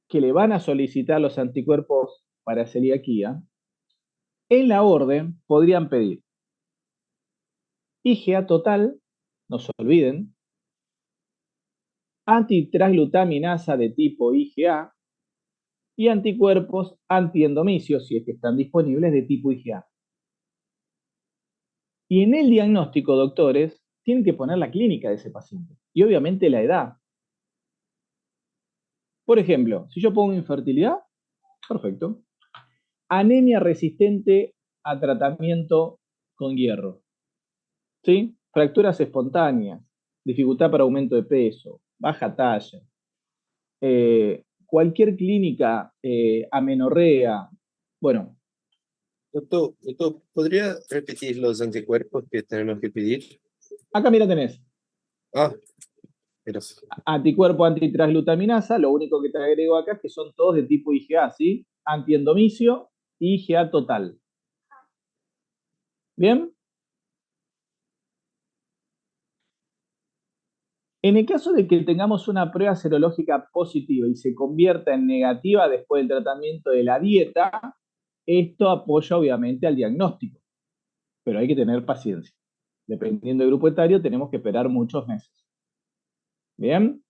que le van a solicitar los anticuerpos para celiaquía, en la orden podrían pedir IgA total, no se olviden, antitransglutaminasa de tipo IgA y anticuerpos antiendomicios, si es que están disponibles, de tipo IgA. Y en el diagnóstico, doctores, tienen que poner la clínica de ese paciente y obviamente la edad. Por ejemplo, si yo pongo infertilidad, perfecto. Anemia resistente a tratamiento con hierro. ¿Sí? fracturas espontáneas, dificultad para aumento de peso, baja talla, cualquier clínica, amenorrea, bueno. Doctor, ¿podría repetir los anticuerpos que tenemos que pedir? Acá mira tenés. Ah, gracias. Anticuerpo antitransglutaminasa, lo único que te agrego acá es que son todos de tipo IgA, ¿sí? Antiendomicio y IgA total. ¿Bien? En el caso de que tengamos una prueba serológica positiva y se convierta en negativa después del tratamiento de la dieta, esto apoya obviamente al diagnóstico, pero hay que tener paciencia. Dependiendo del grupo etario, tenemos que esperar muchos meses. ¿Bien?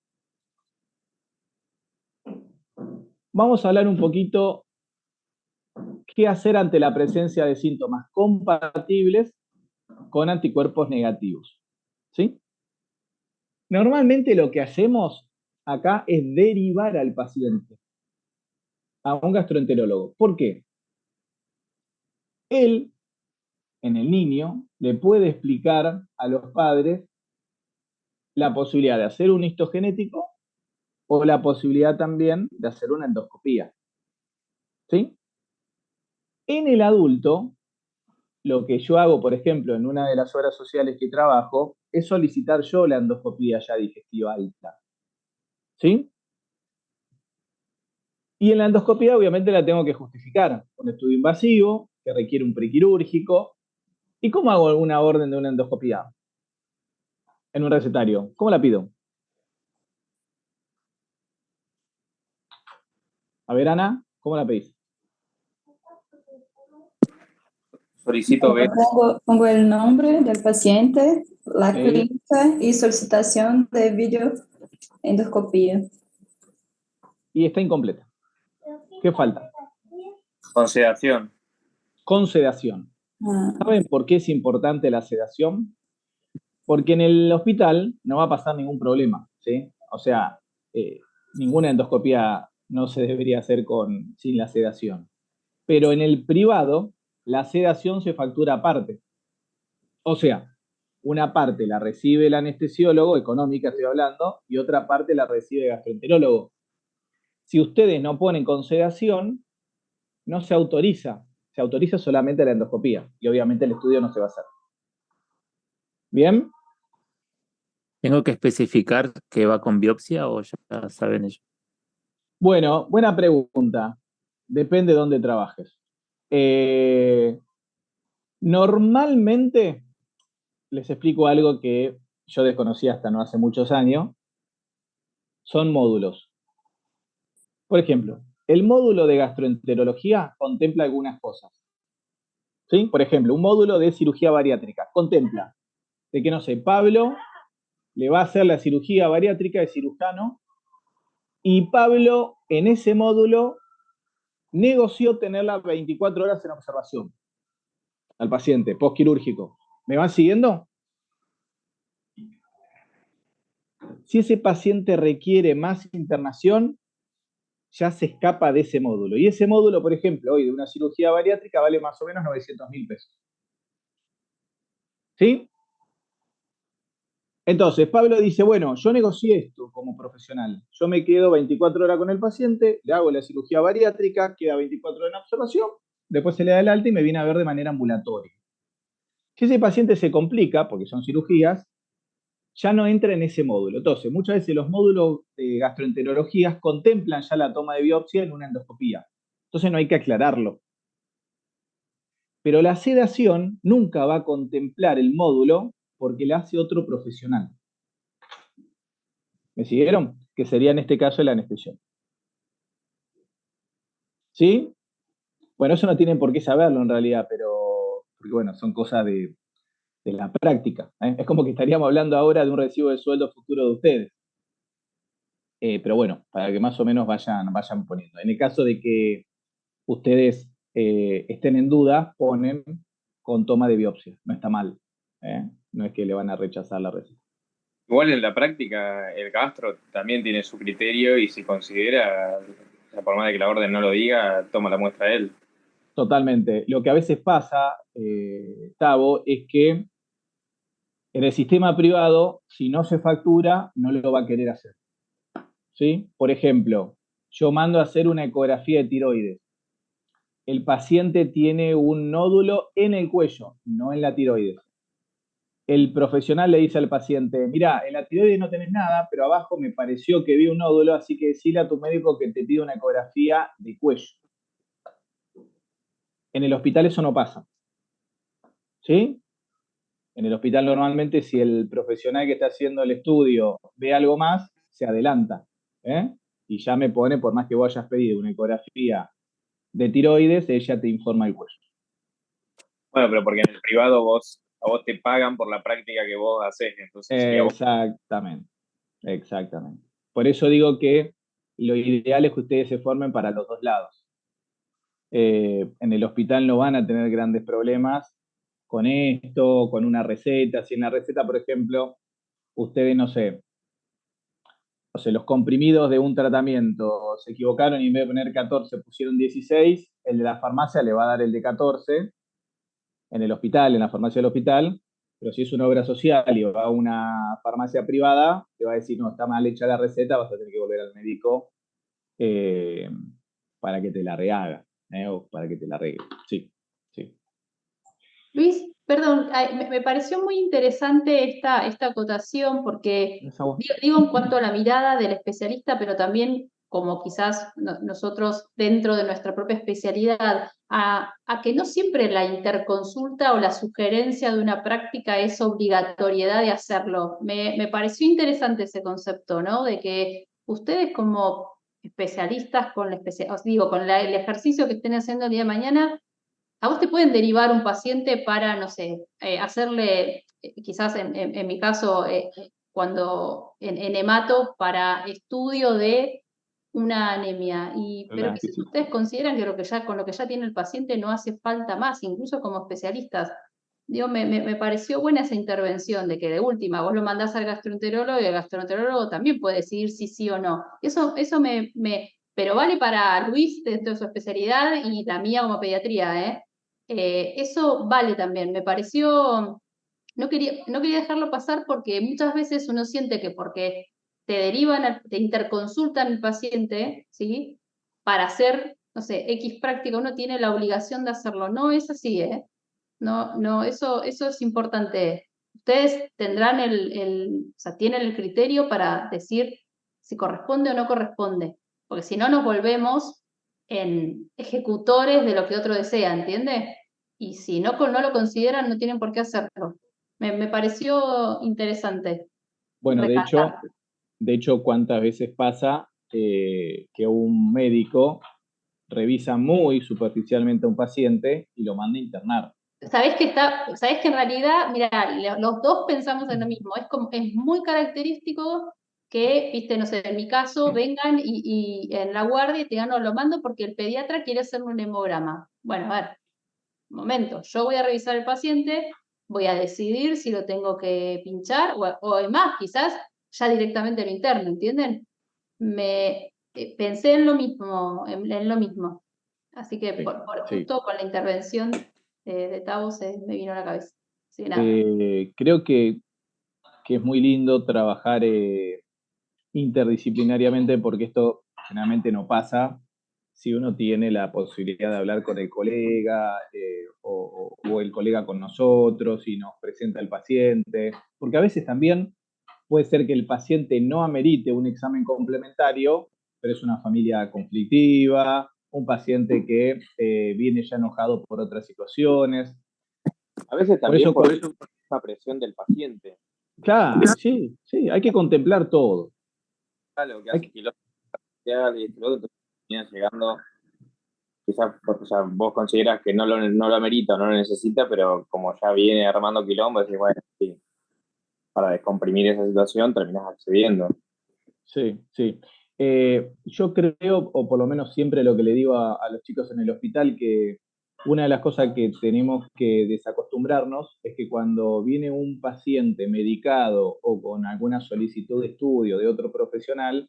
Vamos a hablar un poquito qué hacer ante la presencia de síntomas compatibles con anticuerpos negativos. ¿Sí? Normalmente lo que hacemos acá es derivar al paciente a un gastroenterólogo. ¿Por qué? Él, en el niño, le puede explicar a los padres la posibilidad de hacer un histogenético o la posibilidad también de hacer una endoscopía. ¿Sí? En el adulto, lo que yo hago, por ejemplo, en una de las obras sociales que trabajo, es solicitar yo la endoscopía ya digestiva alta. ¿Sí? Y en la endoscopía obviamente la tengo que justificar. Un estudio invasivo, que requiere un prequirúrgico. ¿Y cómo hago una orden de una endoscopía? En un recetario. ¿Cómo la pido? A ver, Ana, ¿cómo la pedís? Solicito ver. Pongo el nombre del paciente, la clínica y solicitación de videoendoscopía. Y está incompleta. ¿Qué falta? Con sedación. Con sedación. ¿Saben por qué es importante la sedación? Porque en el hospital no va a pasar ningún problema, ¿sí? O sea, ninguna endoscopía no se debería hacer sin la sedación. Pero en el privado, la sedación se factura aparte. O sea, una parte la recibe el anestesiólogo, económica estoy hablando, y otra parte la recibe el gastroenterólogo. Si ustedes no ponen con sedación, no se autoriza solamente la endoscopía, y obviamente el estudio no se va a hacer. ¿Bien? ¿Tengo que especificar que va con biopsia o ya saben ellos? Bueno, buena pregunta. Depende de dónde trabajes. Normalmente, les explico algo que yo desconocía hasta no hace muchos años, son módulos. Por ejemplo, el módulo de gastroenterología contempla algunas cosas. ¿Sí? Por ejemplo, un módulo de cirugía bariátrica contempla de que, no sé, Pablo le va a hacer la cirugía bariátrica de cirujano y Pablo en ese módulo negoció tenerla 24 horas en observación al paciente postquirúrgico. ¿Me van siguiendo? Si ese paciente requiere más internación, ya se escapa de ese módulo. Y ese módulo, por ejemplo, hoy de una cirugía bariátrica vale más o menos 900.000 pesos. ¿Sí? Entonces, Pablo dice, bueno, yo negocié esto como profesional. Yo me quedo 24 horas con el paciente, le hago la cirugía bariátrica, queda 24 horas en observación, después se le da el alta y me viene a ver de manera ambulatoria. Si ese paciente se complica, porque son cirugías, ya no entra en ese módulo. Entonces, muchas veces los módulos de gastroenterologías contemplan ya la toma de biopsia en una endoscopía. Entonces no hay que aclararlo. Pero la sedación nunca va a contemplar el módulo porque la hace otro profesional. ¿Me siguieron? Que sería en este caso el anestesiólogo. ¿Sí? Bueno, eso no tienen por qué saberlo en realidad, pero porque bueno, son cosas de la práctica. Es como que estaríamos hablando ahora de un recibo de sueldo futuro de ustedes. Pero bueno, para que más o menos vayan poniendo. En el caso de que ustedes estén en duda, ponen con toma de biopsia. No está mal. No es que le van a rechazar la receta. Igual en la práctica el gastro también tiene su criterio y si considera, o sea, por más de que la orden no lo diga, toma la muestra él. Totalmente. Lo que a veces pasa, Tavo, es que En el sistema privado, si no se factura, no lo va a querer hacer. ¿Sí? Por ejemplo, yo mando a hacer una ecografía de tiroides. El paciente tiene un nódulo en el cuello, no en la tiroides. El profesional le dice al paciente, mira, en la tiroides no tenés nada, pero abajo me pareció que vi un nódulo, así que decile a tu médico que te pida una ecografía de cuello. En el hospital eso no pasa. ¿Sí? En el hospital normalmente si el profesional que está haciendo el estudio ve algo más, se adelanta. Y ya me pone, por más que vos hayas pedido una ecografía de tiroides, ella te informa el cuello. Bueno, pero porque en el privado a vos te pagan por la práctica que vos haces, entonces Exactamente, exactamente. Por eso digo que lo ideal es que ustedes se formen para los dos lados. En el hospital no van a tener grandes problemas con esto, con una receta. Si en la receta, por ejemplo, ustedes, no sé, los comprimidos de un tratamiento se equivocaron y en vez de poner 14 pusieron 16, el de la farmacia le va a dar el de 14 en el hospital, en la farmacia del hospital, pero si es una obra social y va a una farmacia privada, te va a decir, no, está mal hecha la receta, vas a tener que volver al médico para que te la rehaga, o para que te la arregle. Sí, sí. Luis, perdón, me pareció muy interesante esta acotación porque digo en cuanto a la mirada del especialista, pero también como quizás nosotros dentro de nuestra propia especialidad, a que no siempre la interconsulta o la sugerencia de una práctica es obligatoriedad de hacerlo. Me pareció interesante ese concepto, ¿no? De que ustedes como especialistas con el ejercicio que estén haciendo el día de mañana, a vos te pueden derivar un paciente para, no sé, hacerle, quizás en mi caso, cuando en hemato, para estudio de una anemia. Pero quizás ustedes consideran que con lo que ya tiene el paciente no hace falta más, incluso como especialistas. Digo, me pareció buena esa intervención de que de última vos lo mandás al gastroenterólogo y el gastroenterólogo también puede decidir si sí o no. Eso pero vale para Luis dentro de su especialidad y la mía como pediatría, ¿eh? Eso vale también. Me pareció, no quería dejarlo pasar porque muchas veces uno siente que porque te derivan, te interconsultan el paciente, ¿sí? Para hacer, no sé, X práctica, uno tiene la obligación de hacerlo. No es así, ¿eh? No, eso es importante. Ustedes tendrán o sea, tienen el criterio para decir si corresponde o no corresponde, porque si no nos volvemos en ejecutores de lo que otro desea, ¿entiende? Y si no lo consideran, no tienen por qué hacerlo. Me pareció interesante. Bueno, de hecho, ¿cuántas veces pasa que un médico revisa muy superficialmente a un paciente y lo manda a internar? Sabés que en realidad, mira, los dos pensamos en lo mismo. Es muy característico que, viste, no sé, en mi caso, vengan y en la guardia y te digan, no, lo mando porque el pediatra quiere hacerme un hemograma. Bueno, a ver, un momento, yo voy a revisar el paciente, voy a decidir si lo tengo que pinchar o además, quizás ya directamente lo interno, ¿entienden? Pensé en lo mismo, en lo mismo. Así que justo con la intervención de Tavo me vino a la cabeza. Así que nada. Creo que es muy lindo trabajar interdisciplinariamente porque esto generalmente no pasa si uno tiene la posibilidad de hablar con el colega o el colega con nosotros y nos presenta el paciente, porque a veces también puede ser que el paciente no amerite un examen complementario, pero es una familia conflictiva, un paciente que viene ya enojado por otras situaciones. A veces también por esa presión del paciente. Claro, sí, hay que contemplar todo. Lo que hace kilómetros y entonces viene llegando, quizás porque vos consideras que no lo amerita o no lo necesita, pero como ya viene armando quilombo, decís, bueno, sí, para descomprimir esa situación terminás accediendo. Sí. Yo creo, o por lo menos siempre lo que le digo a los chicos en el hospital, que una de las cosas que tenemos que desacostumbrarnos es que cuando viene un paciente medicado o con alguna solicitud de estudio de otro profesional,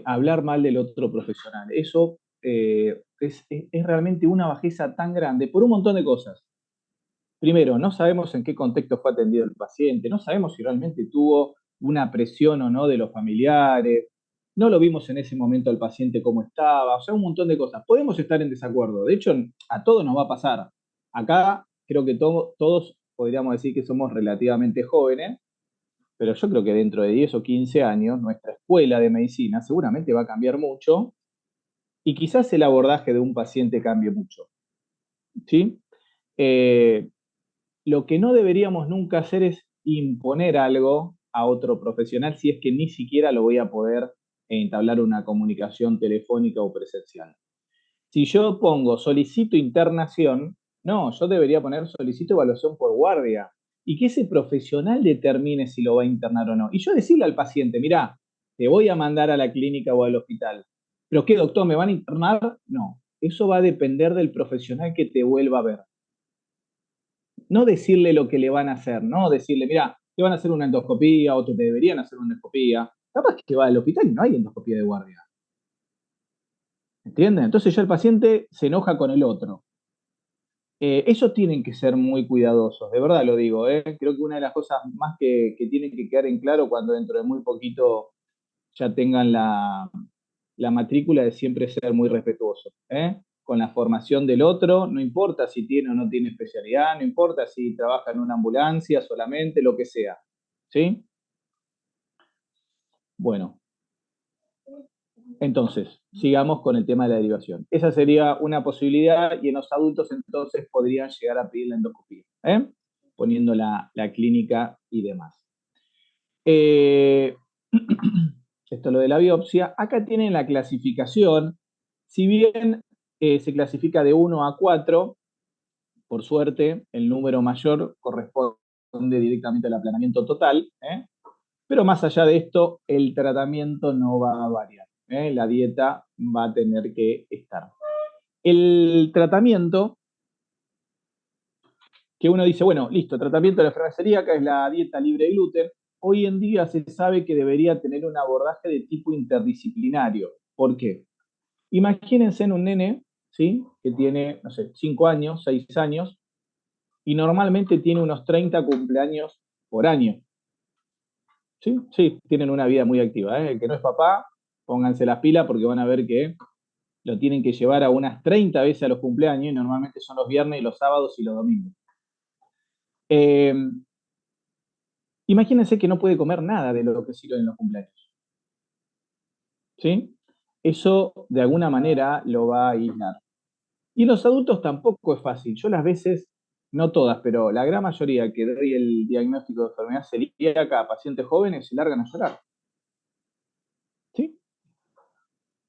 hablar mal del otro profesional. Eso es realmente una bajeza tan grande por un montón de cosas. primero, no sabemos en qué contexto fue atendido el paciente, no sabemos si realmente tuvo una presión o no de los familiares, no lo vimos en ese momento al paciente cómo estaba, o sea, un montón de cosas. Podemos estar en desacuerdo, de hecho, a todos nos va a pasar. Acá creo que todos podríamos decir que somos relativamente jóvenes, pero yo creo que dentro de 10 o 15 años nuestra escuela de medicina seguramente va a cambiar mucho y quizás el abordaje de un paciente cambie mucho. ¿Sí? Lo que no deberíamos nunca hacer es imponer algo a otro profesional si es que ni siquiera lo voy a poder entablar una comunicación telefónica o presencial. Si yo pongo solicito internación, no, yo debería poner solicito evaluación por guardia y que ese profesional determine si lo va a internar o no. Y yo decirle al paciente, mirá, te voy a mandar a la clínica o al hospital. ¿Pero qué, doctor, me van a internar? No, eso va a depender del profesional que te vuelva a ver. No decirle lo que le van a hacer, no decirle, mira, te van a hacer una endoscopía o te deberían hacer una endoscopía. Capaz que va al hospital y no hay endoscopía de guardia. ¿Entienden? Entonces ya el paciente se enoja con el otro. Ellos tienen que ser muy cuidadosos, de verdad lo digo. Creo que una de las cosas más que tienen que quedar en claro cuando dentro de muy poquito ya tengan la matrícula es siempre ser muy respetuosos. Con la formación del otro, no importa si tiene o no tiene especialidad, no importa si trabaja en una ambulancia solamente, lo que sea. ¿Sí? Bueno. Entonces, sigamos con el tema de la derivación. Esa sería una posibilidad y en los adultos entonces podrían llegar a pedir la endoscopía, poniendo la clínica y demás. Esto es lo de la biopsia. Acá tienen la clasificación. Si bien se clasifica de 1 a 4, por suerte, el número mayor corresponde directamente al aplanamiento total, pero más allá de esto, el tratamiento no va a variar. La dieta va a tener que estar. El tratamiento, que uno dice, bueno, listo, tratamiento de la enfermedad celíaca es la dieta libre de gluten. Hoy en día se sabe que debería tener un abordaje de tipo interdisciplinario. ¿Por qué? Imagínense en un nene, ¿sí? Que tiene, no sé, 5 años, 6 años, y normalmente tiene unos 30 cumpleaños por año. ¿Sí? Sí, tienen una vida muy activa. El que no es papá, pónganse las pilas porque van a ver que lo tienen que llevar a unas 30 veces a los cumpleaños y normalmente son los viernes, los sábados y los domingos. Imagínense que no puede comer nada de lo que sirve en los cumpleaños. ¿Sí? Eso de alguna manera lo va a aislar. Y en los adultos tampoco es fácil. Yo las veces, no todas, pero la gran mayoría que doy el diagnóstico de enfermedad celíaca a pacientes jóvenes se largan a llorar. ¿Sí?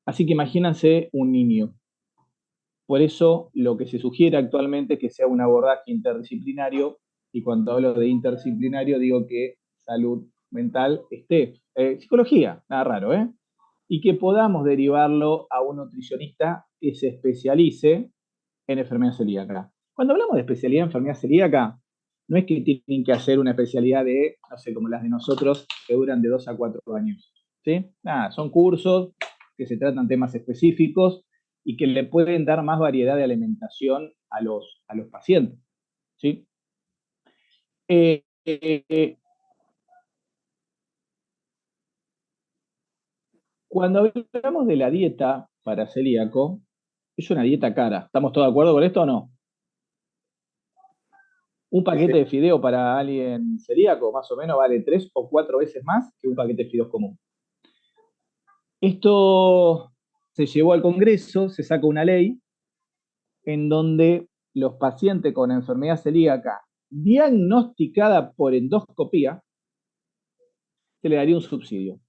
Así que imagínense un niño. Por eso lo que se sugiere actualmente es que sea un abordaje interdisciplinario, y cuando hablo de interdisciplinario digo que salud mental esté, psicología, nada raro, y que podamos derivarlo a un nutricionista que se especialice en enfermedad celíaca. Cuando hablamos de especialidad en enfermedad celíaca, no es que tienen que hacer una especialidad de, no sé, como las de nosotros, que duran de 2 a 4 años. ¿Sí? Nada, son cursos que se tratan temas específicos y que le pueden dar más variedad de alimentación a los pacientes. ¿Sí? Cuando hablamos de la dieta para celíaco, es una dieta cara. ¿Estamos todos de acuerdo con esto o no? Un paquete de fideo para alguien celíaco más o menos vale 3 o 4 veces más que un paquete de fideos común. Esto se llevó al Congreso, se saca una ley en donde los pacientes con enfermedad celíaca diagnosticada por endoscopía se le daría un subsidio.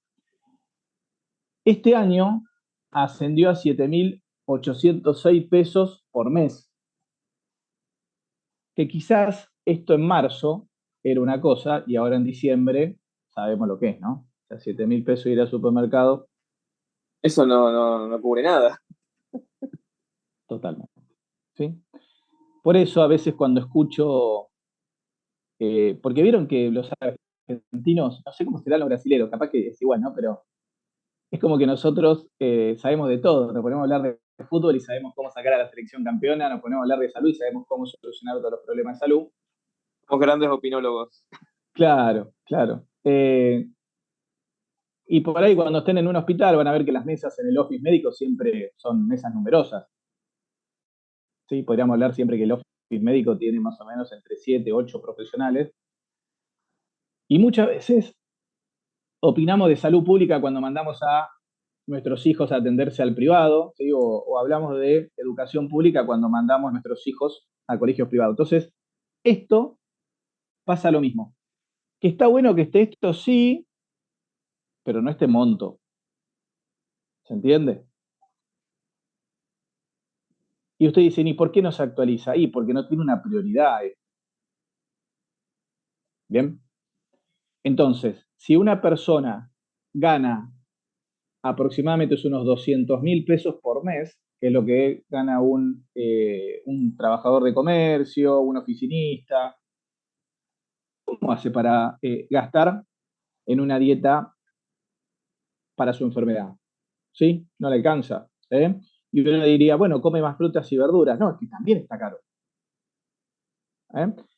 Este año ascendió a 7.806 pesos por mes. Que quizás esto en marzo era una cosa y ahora en diciembre sabemos lo que es, ¿no? O sea, 7.000 pesos ir al supermercado. Eso no cubre nada. Totalmente. ¿Sí? Por eso a veces cuando escucho, porque vieron que los argentinos, no sé cómo serán los brasileños, capaz que es igual, ¿no? Pero es como que nosotros sabemos de todo, nos ponemos a hablar de fútbol y sabemos cómo sacar a la selección campeona, nos ponemos a hablar de salud y sabemos cómo solucionar todos los problemas de salud. Somos grandes opinólogos. Claro, claro. Y por ahí cuando estén en un hospital van a ver que las mesas en el office médico siempre son mesas numerosas. ¿Sí? Podríamos hablar siempre que el office médico tiene más o menos entre 7 8 profesionales. Y muchas veces opinamos de salud pública cuando mandamos a nuestros hijos a atenderse al privado, ¿sí? O hablamos de educación pública cuando mandamos a nuestros hijos a colegios privados. Entonces, esto pasa lo mismo. Que está bueno que esté esto, sí, pero no este monto. ¿Se entiende? Y usted dice, ¿y por qué no se actualiza? Y porque no tiene una prioridad. ¿Bien? Entonces, si una persona gana aproximadamente unos 200.000 pesos por mes, que es lo que gana un trabajador de comercio, un oficinista, ¿cómo hace para gastar en una dieta para su enfermedad? ¿Sí? No le alcanza. Y uno le diría, bueno, come más frutas y verduras. No, es que también está caro.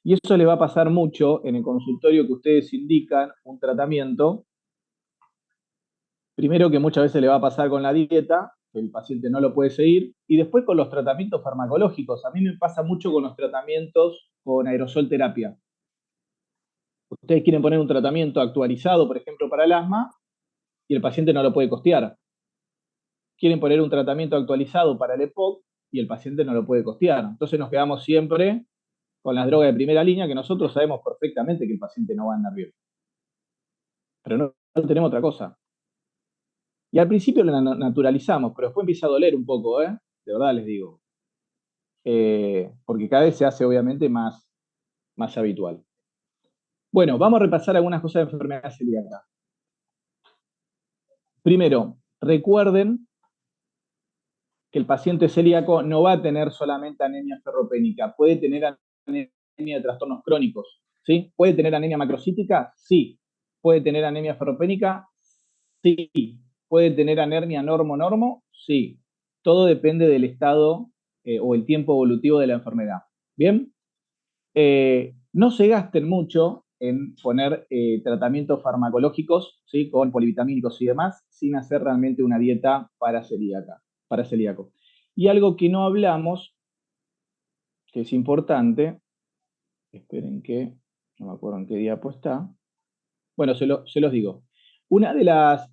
Y eso le va a pasar mucho en el consultorio que ustedes indican un tratamiento. Primero que muchas veces le va a pasar con la dieta, que el paciente no lo puede seguir, y después con los tratamientos farmacológicos. A mí me pasa mucho con los tratamientos con aerosol terapia. Ustedes quieren poner un tratamiento actualizado, por ejemplo, para el asma, y el paciente no lo puede costear. Quieren poner un tratamiento actualizado para el EPOC, y el paciente no lo puede costear. Entonces nos quedamos siempre con las drogas de primera línea, que nosotros sabemos perfectamente que el paciente no va a andar bien. Pero no tenemos otra cosa. Y al principio la naturalizamos, pero después empieza a doler un poco, de verdad les digo. Porque cada vez se hace obviamente más habitual. Bueno, vamos a repasar algunas cosas de enfermedad celíaca. Primero, recuerden que el paciente celíaco no va a tener solamente anemia ferropénica, puede tener anemia de trastornos crónicos, ¿sí? ¿Puede tener anemia macrocítica? Sí. ¿Puede tener anemia ferropénica? Sí. ¿Puede tener anemia normo-normo? Sí. Todo depende del estado o el tiempo evolutivo de la enfermedad. ¿Bien? No se gasten mucho en poner tratamientos farmacológicos, ¿sí? Con polivitamínicos y demás, sin hacer realmente una dieta para celíaco. Y algo que no hablamos, que es importante, esperen que, no me acuerdo en qué diapo está. Bueno, se los digo. Una de las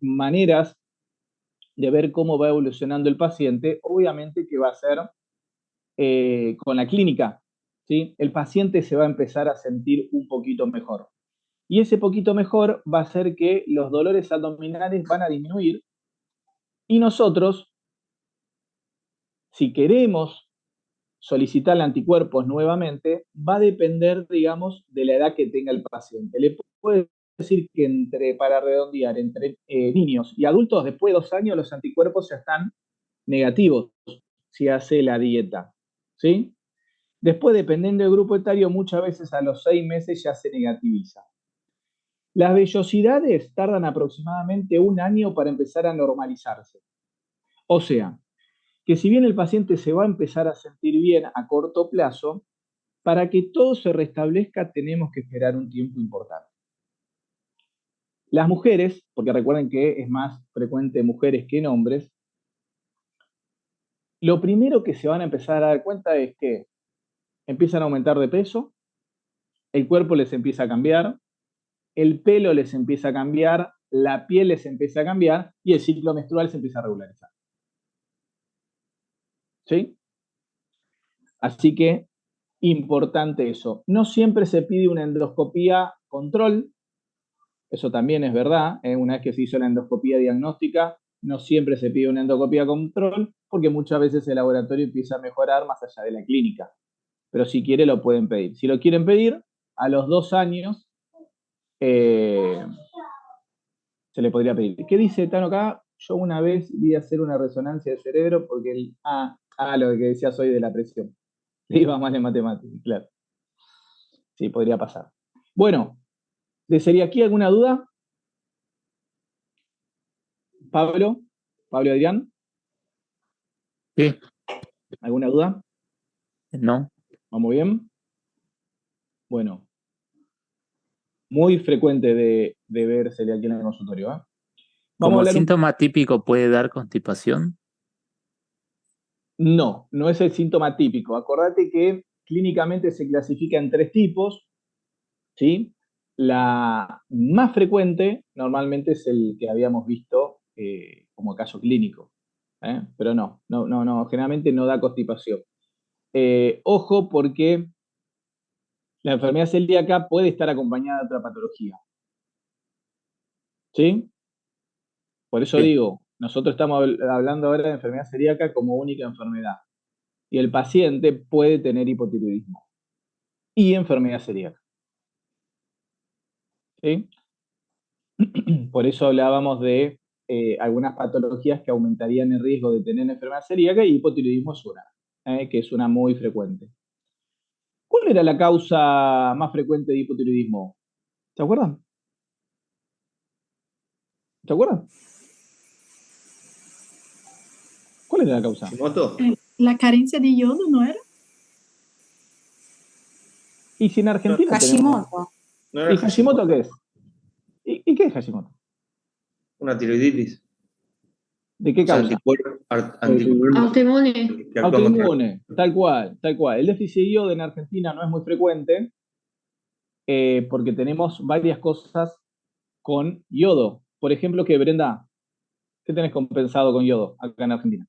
maneras de ver cómo va evolucionando el paciente, obviamente que va a ser con la clínica, ¿sí? El paciente se va a empezar a sentir un poquito mejor. Y ese poquito mejor va a hacer que los dolores abdominales van a disminuir y nosotros, si queremos solicitar anticuerpos nuevamente, va a depender, digamos, de la edad que tenga el paciente. Le puedo decir que para redondear, entre niños y adultos, después de 2 años, los anticuerpos ya están negativos si hace la dieta, ¿sí? Después, dependiendo del grupo etario, muchas veces a los 6 meses ya se negativiza. Las vellosidades tardan aproximadamente 1 año para empezar a normalizarse. O sea, que si bien el paciente se va a empezar a sentir bien a corto plazo, para que todo se restablezca tenemos que esperar un tiempo importante. Las mujeres, porque recuerden que es más frecuente mujeres que en hombres, lo primero que se van a empezar a dar cuenta es que empiezan a aumentar de peso, el cuerpo les empieza a cambiar, el pelo les empieza a cambiar, la piel les empieza a cambiar y el ciclo menstrual se empieza a regularizar. ¿Sí? Así que, importante eso. No siempre se pide una endoscopía control, eso también es verdad. Una vez que se hizo la endoscopía diagnóstica, no siempre se pide una endoscopía control, porque muchas veces el laboratorio empieza a mejorar más allá de la clínica. Pero si quiere, lo pueden pedir. Si lo quieren pedir, a los 2 años se le podría pedir. ¿Qué dice Tano acá? Yo una vez vi hacer una resonancia de cerebro porque lo que decías hoy de la presión. Le iba mal en matemáticas, claro. Sí, podría pasar. Bueno, ¿de celiaquía alguna duda? Pablo Adrián. Sí. ¿Alguna duda? No. ¿Vamos bien? Bueno, muy frecuente de ver celiaquía en el consultorio. Vamos a ¿Como hablar síntoma típico puede dar constipación? No, no es el síntoma típico. Acordate que clínicamente se clasifica en 3 tipos, ¿sí? La más frecuente normalmente es el que habíamos visto como caso clínico, pero no, generalmente no da constipación. Ojo porque la enfermedad celíaca puede estar acompañada de otra patología, ¿sí? Por eso digo, nosotros estamos hablando ahora de enfermedad celíaca como única enfermedad. Y el paciente puede tener hipotiroidismo y enfermedad celíaca, ¿sí? Por eso hablábamos de algunas patologías que aumentarían el riesgo de tener enfermedad celíaca y hipotiroidismo es una, que es una muy frecuente. ¿Cuál era la causa más frecuente de hipotiroidismo? ¿Se acuerdan? ¿Se acuerdan? ¿Cuál era la causa? ¿Hashimoto? La carencia de yodo, ¿no era? Y si en Argentina tenemos... Hashimoto. ¿No era ¿Y Hashimoto qué es? ¿Y qué es Hashimoto? una tiroiditis? ¿De qué O sea, causa? anticuerpos Autoinmune. que actúan contra- Autoinmune, tal cual, tal cual. El déficit de yodo en Argentina no es muy frecuente porque tenemos varias cosas con yodo. Por ejemplo, que Brenda, ¿qué tenés compensado con yodo acá en Argentina?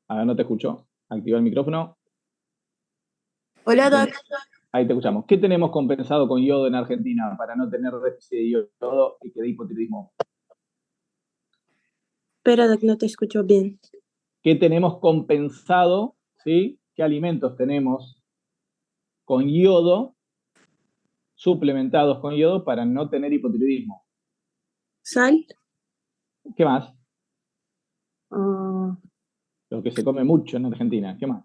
A ver, no te escucho. Activa el micrófono. Hola, Doc. Ahí te escuchamos. ¿Qué tenemos compensado con yodo en Argentina para no tener déficit de yodo y que dé hipotiroidismo? Pero, Doc, no te escucho bien. ¿Qué tenemos compensado? ¿Sí? ¿Qué alimentos tenemos con yodo, suplementados con yodo para no tener hipotiroidismo? ¿Sal? ¿Qué más? Ah, Lo que se come mucho en Argentina. ¿Qué más?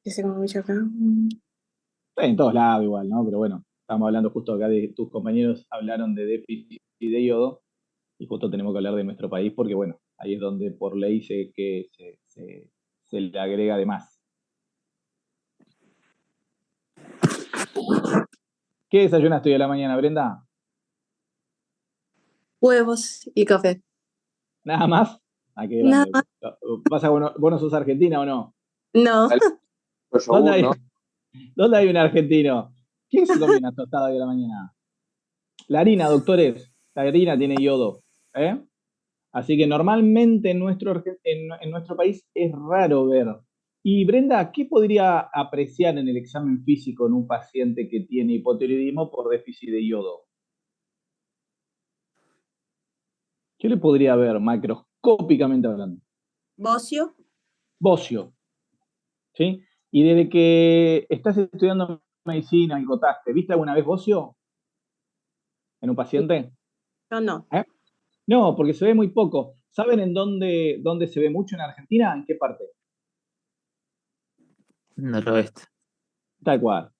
que se come mucho acá. En todos lados igual, ¿no? Pero bueno, estamos hablando justo acá de tus compañeros hablaron de déficit de yodo y justo tenemos que hablar de nuestro país porque, bueno, ahí es donde por ley se le agrega de más. ¿Qué desayunaste hoy a la mañana, Brenda? Huevos y café. ¿Nada más? Ah, qué Nada grande. ¿Pasa que vos no sos argentina o no? No. ¿Dónde hay un argentino? ¿Quién se come una tostada hoy a la mañana? La harina, doctores, la harina tiene yodo, ¿eh? Así que normalmente en nuestro país es raro ver. Y Brenda, ¿qué podría apreciar en el examen físico en un paciente que tiene hipotiroidismo por déficit de yodo? ¿Qué le podría ver macroscópicamente hablando? Bocio. Bocio, ¿sí? Y desde que estás estudiando medicina y votaste, ¿viste alguna vez bocio en un paciente? Yo no. ¿Eh? No, porque se ve muy poco. ¿Saben en dónde se ve mucho en Argentina? ¿En qué parte? Noroeste. Tal cual,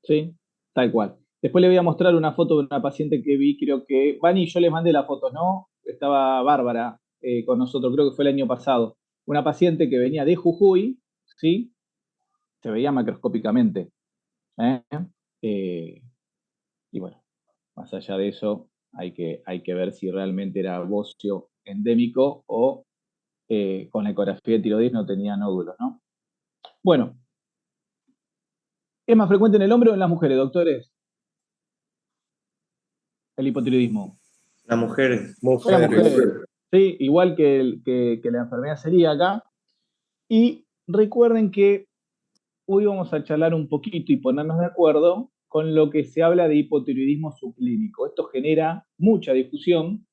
¿sí? Tal cual. Después le voy a mostrar una foto de una paciente que vi, creo que... Vani, yo les mandé las fotos, ¿no? Estaba Bárbara con nosotros, creo que fue el año pasado. Una paciente que venía de Jujuy, ¿sí? Se veía macroscópicamente. ¿eh? Y bueno, más allá de eso, hay que ver si realmente era bocio endémico o con la ecografía de tiroides no tenía nódulos, ¿no? Bueno, ¿es más frecuente en el hombre o en las mujeres, doctores? El hipotiroidismo. Las mujeres. Las mujeres. Sí, igual que la enfermedad celíaca. Y recuerden que hoy vamos a charlar un poquito y ponernos de acuerdo con lo que se habla de hipotiroidismo subclínico. Esto genera mucha discusión,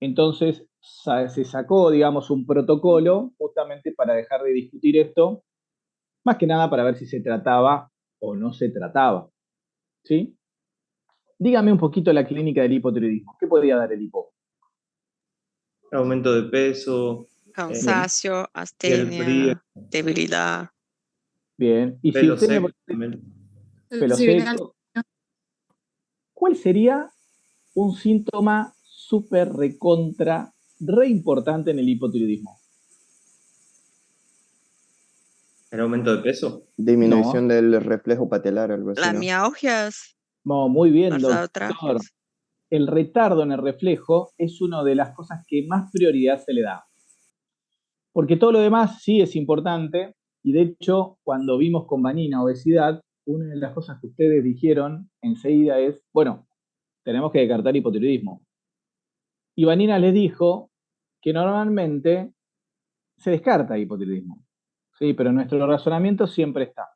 entonces se sacó, digamos, un protocolo justamente para dejar de discutir esto, más que nada para ver si se trataba o no se trataba. ¿Sí? Dígame un poquito la clínica del hipotiroidismo. ¿Qué podría dar el hipo? Aumento de peso. Cansancio, piel fría. astenia, debilidad. Bien. Y si Pelo usted seco. pelo seco, ¿cuál sería un síntoma súper recontra, re importante en el hipotiroidismo? ¿El aumento de peso? Disminución del reflejo patelar, algo así, Las ¿no? mialgias, No, muy bien, doctor. artrotrafias. El retardo en el reflejo es una de las cosas que más prioridad se le da. Porque todo lo demás sí es importante, y de hecho, cuando vimos con Vanina obesidad, una de las cosas que ustedes dijeron enseguida es, bueno, tenemos que descartar hipotiroidismo. Y Vanina les dijo que normalmente se descarta hipotiroidismo, ¿sí? Pero nuestro razonamiento siempre está,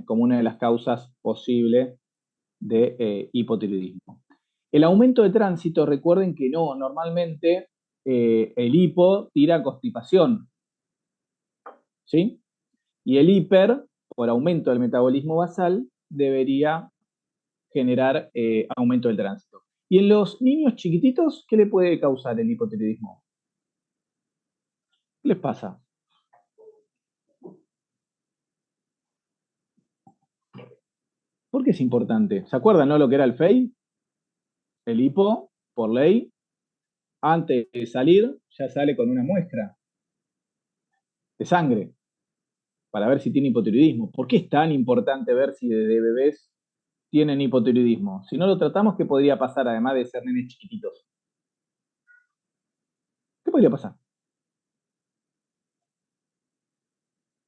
como una de las causas posibles de hipotiroidismo. El aumento de tránsito, recuerden que no, normalmente el hipo tira constipación, ¿sí? Y el hiper, por aumento del metabolismo basal, debería generar aumento del tránsito. Y en los niños chiquititos, ¿qué le puede causar el hipotiroidismo? ¿Qué les pasa? ¿Por qué es importante? ¿Se acuerdan, no, lo que era el FEI? El hipo, por ley, antes de salir, ya sale con una muestra de sangre para ver si tiene hipotiroidismo. ¿Por qué es tan importante ver si de bebés tienen hipotiroidismo? Si no lo tratamos, ¿qué podría pasar además de ser nenes chiquititos? ¿Qué podría pasar?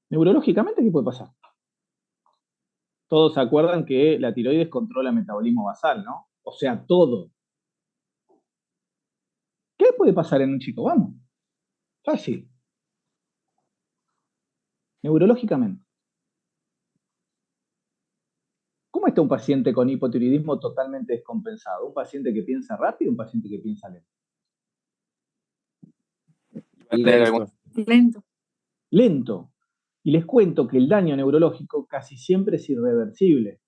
Neurológicamente, ¿qué puede pasar? Todos se acuerdan que la tiroides controla el metabolismo basal, ¿no? O sea, todo. ¿Qué puede pasar en un chico? Vamos. Fácil. Neurológicamente. ¿Cómo está un paciente con hipotiroidismo totalmente descompensado? ¿Un paciente que piensa rápido o un paciente que piensa lento? Lento. Lento. Y les cuento que el daño neurológico casi siempre es irreversible.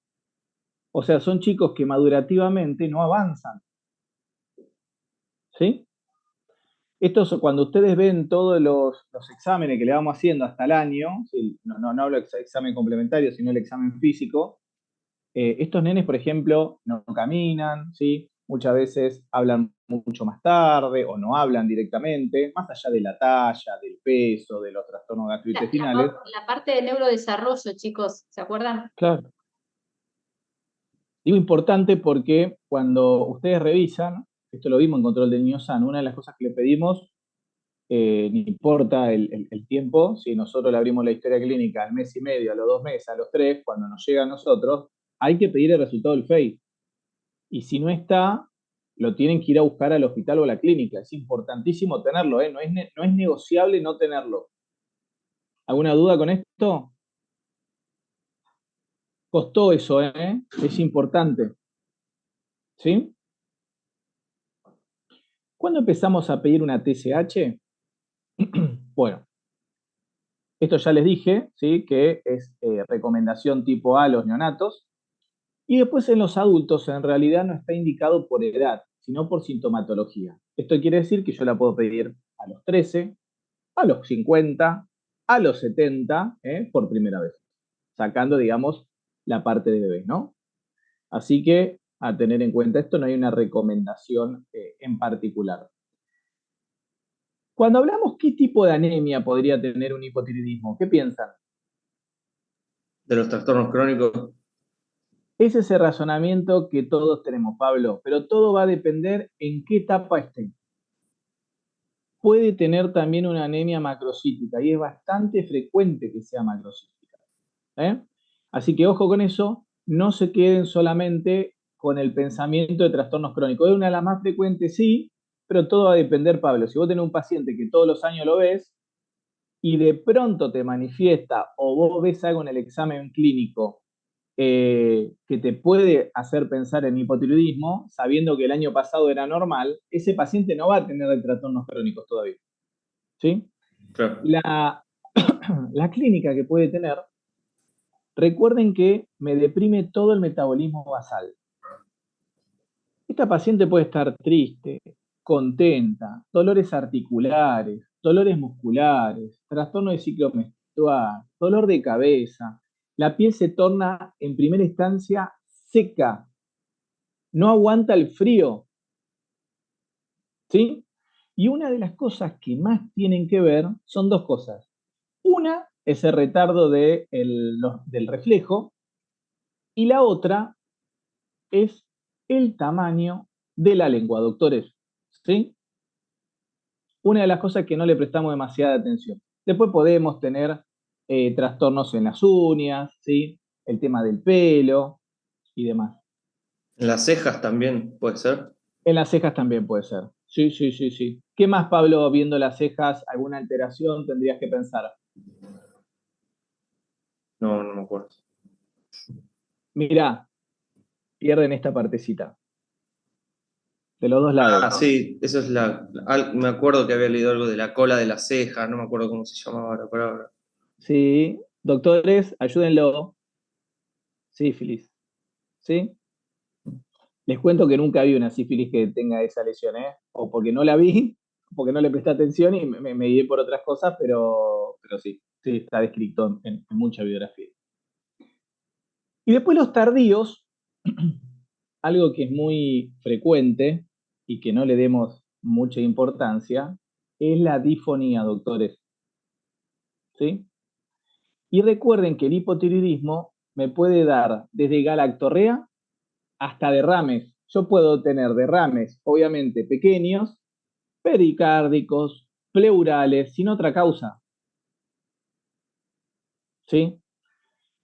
O sea, son chicos que madurativamente no avanzan. ¿Sí? Esto es cuando ustedes ven todos los exámenes que le vamos haciendo hasta el año, ¿sí? No hablo de examen complementario, sino el examen físico. Estos nenes, por ejemplo, no caminan, ¿sí? Muchas veces hablan mucho más tarde o no hablan directamente, más allá de la talla, del peso, de los trastornos gastrointestinales. La parte de neurodesarrollo, chicos, ¿se acuerdan? Claro. Digo importante porque cuando ustedes revisan, esto lo vimos en control del niño sano, una de las cosas que le pedimos, no importa el tiempo, si nosotros le abrimos la historia clínica al mes y medio, a los 2 meses, a los 3, cuando nos llega a nosotros, hay que pedir el resultado del FEI. Y si no está, lo tienen que ir a buscar al hospital o a la clínica. Es importantísimo tenerlo, no es negociable no tenerlo. ¿Alguna duda con esto? Costó eso, es importante. ¿Sí? ¿Cuándo empezamos a pedir una TSH? Bueno, esto ya les dije, ¿sí? Que es recomendación tipo A a los neonatos. Y después en los adultos en realidad no está indicado por edad, sino por sintomatología. Esto quiere decir que yo la puedo pedir a los 13, a los 50, a los 70, por primera vez, sacando, digamos, la parte de bebés, ¿no? Así que a tener en cuenta esto, no hay una recomendación en particular. Cuando hablamos qué tipo de anemia podría tener un hipotiroidismo, ¿qué piensan? De los trastornos crónicos. Es ese razonamiento que todos tenemos, Pablo, pero todo va a depender en qué etapa esté. Puede tener también una anemia macrocítica y es bastante frecuente que sea macrocítica. Así que ojo con eso, no se queden solamente con el pensamiento de trastornos crónicos. Es una de las más frecuentes, sí, pero todo va a depender, Pablo. Si vos tenés un paciente que todos los años lo ves y de pronto te manifiesta o vos ves algo en el examen clínico que te puede hacer pensar en hipotiroidismo, sabiendo que el año pasado era normal, ese paciente no va a tener trastornos crónicos todavía. ¿Sí? Claro. La clínica que puede tener, recuerden que me deprime todo el metabolismo basal. Esta paciente puede estar triste, contenta, dolores articulares, dolores musculares, trastorno de ciclo menstrual, dolor de cabeza. La piel se torna en primera instancia seca, no aguanta el frío, ¿sí? Y una de las cosas que más tienen que ver son dos cosas. Una ese retardo del reflejo, y la otra es el tamaño de la lengua, doctores, ¿sí? Una de las cosas que no le prestamos demasiada atención. Después podemos tener trastornos en las uñas, ¿sí? El tema del pelo y demás. En las cejas también puede ser. En las cejas también puede ser. Sí, sí, sí, sí. ¿Qué más, Pablo, viendo las cejas, alguna alteración tendrías que pensar? No, no me acuerdo. Mirá, pierden esta partecita. De los dos lados. Ah, sí, eso es me acuerdo que había leído algo de la cola de la ceja, no me acuerdo cómo se llamaba la palabra. Sí, doctores, ayúdenlo. Sífilis. ¿Sí? Les cuento que nunca vi una sífilis que tenga esa lesión, ¿eh? O porque no la vi, porque no le presté atención y me guié por otras cosas, pero sí, sí, está descrito en mucha biografía. Y después los tardíos, algo que es muy frecuente y que no le demos mucha importancia, es la disfonía, doctores. ¿Sí? Y recuerden que el hipotiroidismo me puede dar desde galactorrea hasta derrames. Yo puedo tener derrames, obviamente, pequeños, pericárdicos, pleurales, sin otra causa. ¿Sí?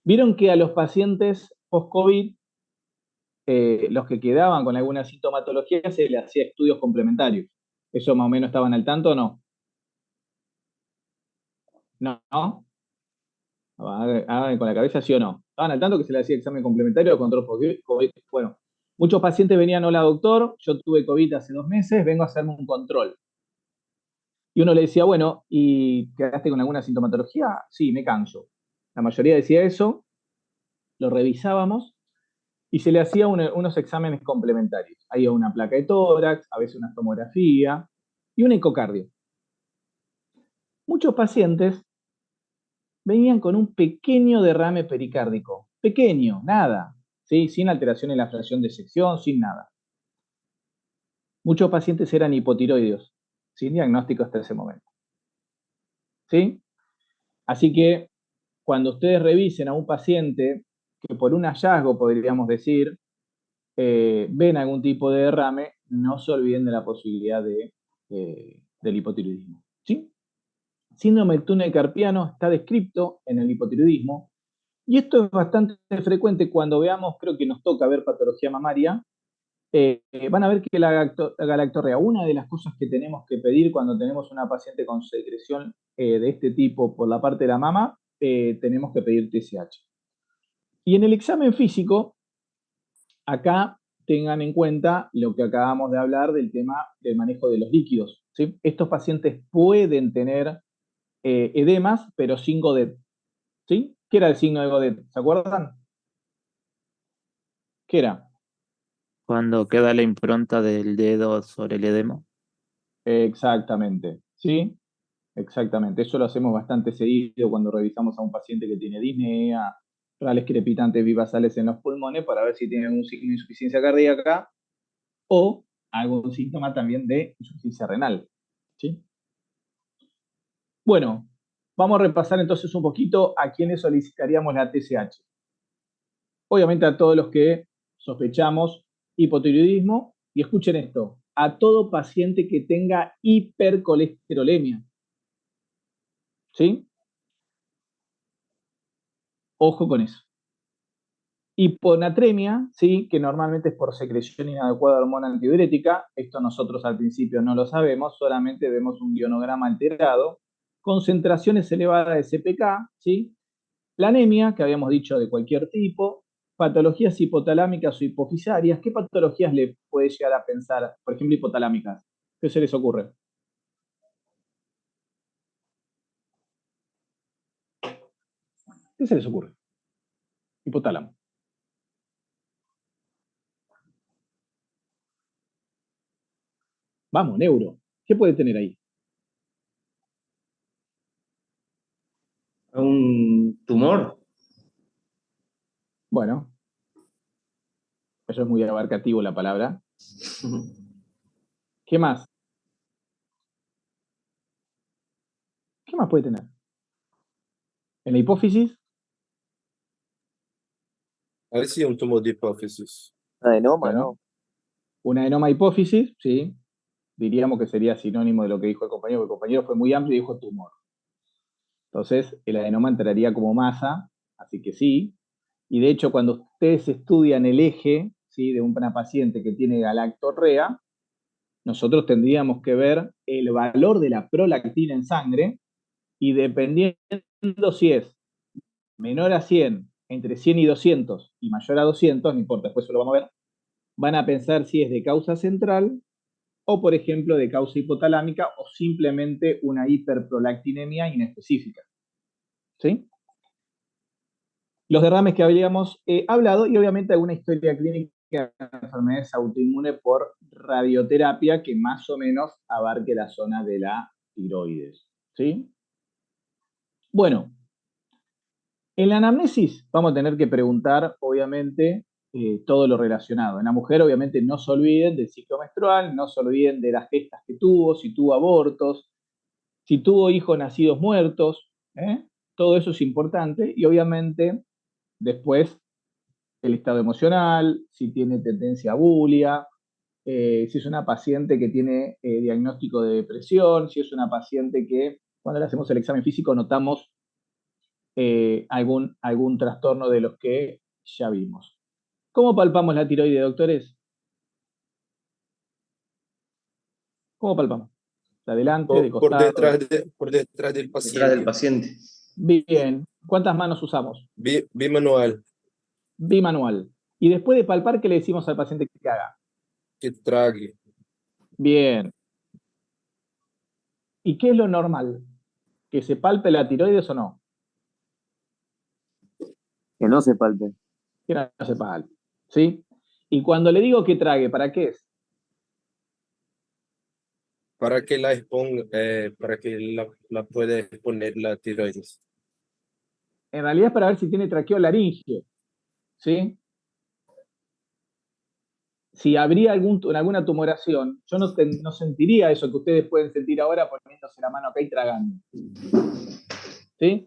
Vieron que a los pacientes post-COVID, los que quedaban con alguna sintomatología, se les hacía estudios complementarios. ¿Eso más o menos estaban al tanto o no? ¿No? Hagan con la cabeza, ¿sí o no? ¿Estaban al tanto que se le hacía examen complementario de control COVID? Bueno, muchos pacientes venían, hola doctor, yo tuve COVID hace 2 meses, vengo a hacerme un control. Y uno le decía, bueno, ¿y quedaste con alguna sintomatología? Sí, me canso. La mayoría decía eso, lo revisábamos y se le hacía unos exámenes complementarios. Había una placa de tórax, a veces una tomografía y un ecocardio. Muchos pacientes venían con un pequeño derrame pericárdico. Pequeño, nada. ¿Sí? Sin alteración en la fracción de sección, sin nada. Muchos pacientes eran hipotiroideos, sin diagnóstico hasta ese momento. ¿Sí? Así que cuando ustedes revisen a un paciente que por un hallazgo, podríamos decir, ven algún tipo de derrame, no se olviden de la posibilidad del hipotiroidismo. ¿Sí? Síndrome del túnel carpiano está descrito en el hipotiroidismo, y esto es bastante frecuente cuando veamos, creo que nos toca ver patología mamaria, van a ver que la galactorrea, una de las cosas que tenemos que pedir cuando tenemos una paciente con secreción de este tipo por la parte de la mama, tenemos que pedir TSH. Y en el examen físico, acá tengan en cuenta lo que acabamos de hablar del tema del manejo de los líquidos. ¿Sí? Estos pacientes pueden tener edemas, pero sin Godet. ¿Sí? ¿Qué era el signo de Godet? ¿Se acuerdan? ¿Qué era? Cuando queda la impronta del dedo sobre el edema. Exactamente. ¿Sí? Exactamente. Eso lo hacemos bastante seguido cuando revisamos a un paciente que tiene disnea, rales crepitantes bivasales en los pulmones para ver si tiene algún signo de insuficiencia cardíaca o algún síntoma también de insuficiencia renal. ¿Sí? Bueno, vamos a repasar entonces un poquito a quiénes solicitaríamos la TSH. Obviamente a todos los que sospechamos hipotiroidismo, y escuchen esto, a todo paciente que tenga hipercolesterolemia. ¿Sí? Ojo con eso. Hiponatremia, ¿sí? Que normalmente es por secreción inadecuada de hormona antidiurética. Esto nosotros al principio no lo sabemos, solamente vemos un ionograma alterado. Concentraciones elevadas de CPK, ¿sí? La anemia, que habíamos dicho de cualquier tipo. Patologías hipotalámicas o hipofisarias. ¿Qué patologías le puede llegar a pensar? Por ejemplo, hipotalámicas. ¿Qué se les ocurre? ¿Qué se les ocurre? Hipotálamo. Vamos, neuro. ¿Qué puede tener ahí? ¿Un tumor? Bueno, eso es muy abarcativo la palabra. ¿Qué más? ¿Qué más puede tener? En la hipófisis, A ver si un tumor de hipófisis. Adenoma, bueno, ¿no? un adenoma hipófisis, sí, diríamos que sería sinónimo de lo que dijo el compañero, porque el compañero fue muy amplio y dijo tumor. Entonces, el adenoma entraría como masa, así que sí. Y de hecho, cuando ustedes estudian el eje, ¿sí?, de una paciente que tiene galactorrea, nosotros tendríamos que ver el valor de la prolactina en sangre y dependiendo si es menor a 100, entre 100 y 200 y mayor a 200, no importa, después eso lo vamos a ver, van a pensar si es de causa central o, por ejemplo, de causa hipotalámica o simplemente una hiperprolactinemia inespecífica. ¿Sí? Los derrames que habíamos hablado y obviamente alguna historia clínica de enfermedades autoinmunes por radioterapia que más o menos abarque la zona de la tiroides. ¿Sí? Bueno, en la anamnesis vamos a tener que preguntar, obviamente, todo lo relacionado. En la mujer, obviamente, no se olviden del ciclo menstrual, no se olviden de las gestas que tuvo, si tuvo abortos, si tuvo hijos nacidos muertos, todo eso es importante y obviamente después el estado emocional, si tiene tendencia a bulia, si es una paciente que tiene diagnóstico de depresión, si es una paciente que cuando le hacemos el examen físico notamos algún trastorno de los que ya vimos. ¿Cómo palpamos la tiroide, doctores? ¿Cómo palpamos? ¿De adelante, de Por costado? por detrás del Detrás del paciente. paciente. Bien. ¿Cuántas manos usamos? Bimanual. Bimanual. Y después de palpar, ¿qué le decimos al paciente que haga? Que trague. Bien. ¿Y qué es lo normal? ¿Que se palpe la tiroides o no? Que no se palpe. Que no se palpe. ¿Sí? Y cuando le digo que trague, ¿para qué es? Para que la exponga, para que la pueda exponer la tiroides. En realidad es para ver si tiene traqueolaringe. ¿Sí? Si habría alguna tumoración, yo no sentiría eso que ustedes pueden sentir ahora poniéndose la mano acá y tragando. ¿Sí?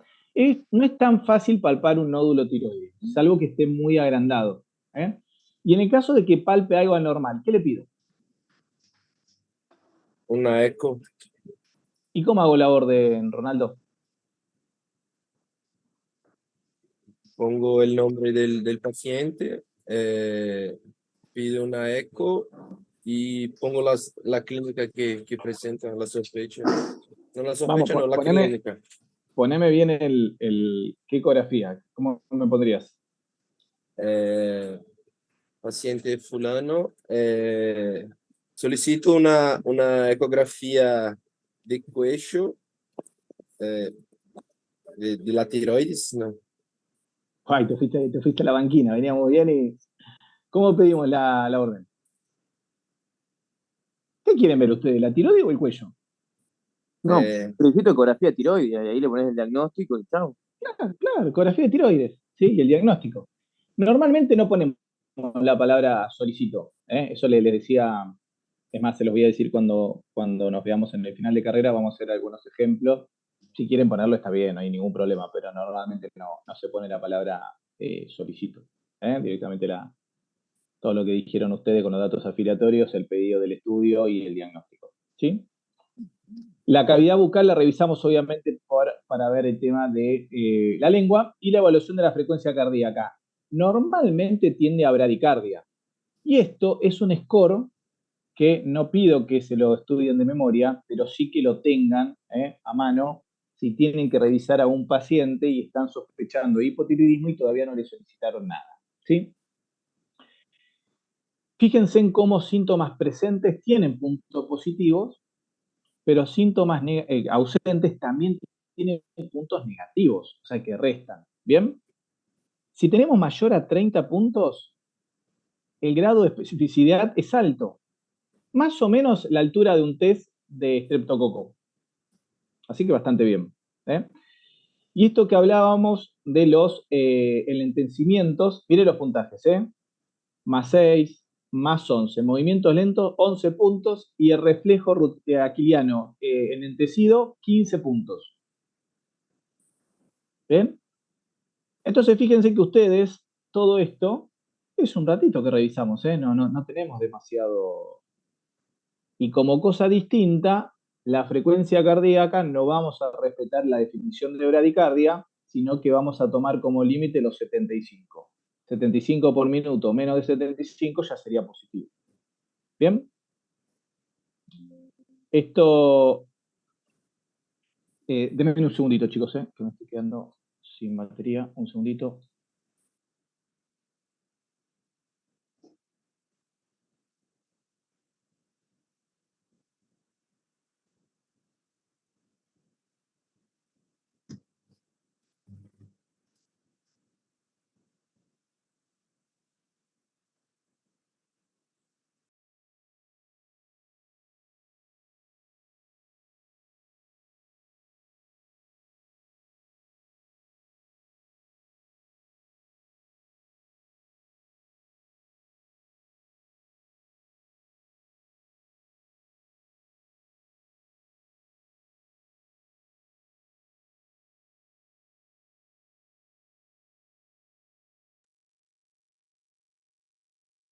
No es tan fácil palpar un nódulo tiroideo, salvo que esté muy agrandado. Y en el caso de que palpe algo anormal, ¿qué le pido? Una eco. ¿Y cómo hago la orden, Ronaldo? Pongo el nombre del paciente, pido una eco y pongo la clínica que presenta la sospecha. No la sospecha, no, la clínica. Poneme bien ¿qué ecografía? ¿Cómo me pondrías? Paciente fulano, solicito una ecografía de cuello de la tiroides, ¿no? Ay, te fuiste a la banquina, veníamos bien y... ¿Cómo pedimos la orden? ¿Qué quieren ver ustedes, la tiroide o el cuello? No, solicito ecografía tiroide, y ahí le pones el diagnóstico y chao. Claro, ecografía de tiroides, ¿sí? Y el diagnóstico. Normalmente no ponemos la palabra solicito, eso les decía, es más, se los voy a decir cuando nos veamos en el final de carrera, vamos a hacer algunos ejemplos. Si quieren ponerlo está bien, no hay ningún problema, pero normalmente no se pone la palabra solicito. Directamente todo lo que dijeron ustedes con los datos afiliatorios, el pedido del estudio y el diagnóstico. ¿Sí? La cavidad bucal la revisamos obviamente para ver el tema de la lengua y la evaluación de la frecuencia cardíaca. Normalmente tiende a bradicardia. Y esto es un score que no pido que se lo estudien de memoria, pero sí que lo tengan a mano si tienen que revisar a un paciente y están sospechando hipotiroidismo y todavía no le solicitaron nada. ¿Sí? Fíjense en cómo síntomas presentes tienen puntos positivos, pero síntomas ausentes también tienen puntos negativos, o sea que restan. ¿Bien? Si tenemos mayor a 30 puntos, el grado de especificidad es alto. Más o menos la altura de un test de estreptococo. Así que bastante bien. Y esto que hablábamos de los enlentecimientos, mire los puntajes, más 6, más 11, movimientos lentos 11 puntos y el reflejo aquiliano enlentecido 15 puntos. ¿Bien? Entonces, fíjense que ustedes, todo esto, es un ratito que revisamos, ¿eh? No tenemos demasiado. Y como cosa distinta, la frecuencia cardíaca no vamos a respetar la definición de bradicardia, sino que vamos a tomar como límite los 75. 75 por minuto, menos de 75 ya sería positivo. ¿Bien? Esto... denme un segundito, chicos, que me estoy quedando sin batería. Un segundito.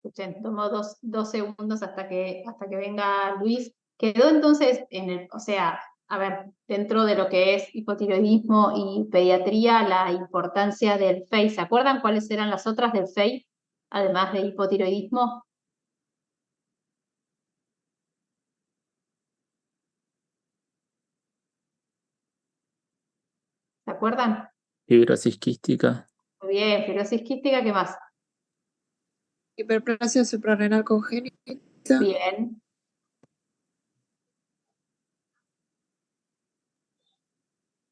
Escuchen, tomó dos segundos hasta que venga Luis. Quedó entonces o sea, a ver, dentro de lo que es hipotiroidismo y pediatría, la importancia del FEI. ¿Se acuerdan cuáles eran las otras del FEI, además de hipotiroidismo? ¿Se acuerdan? Fibrosis quística. Muy bien, fibrosis quística, ¿qué más? Hiperplasia suprarrenal congénita. Bien.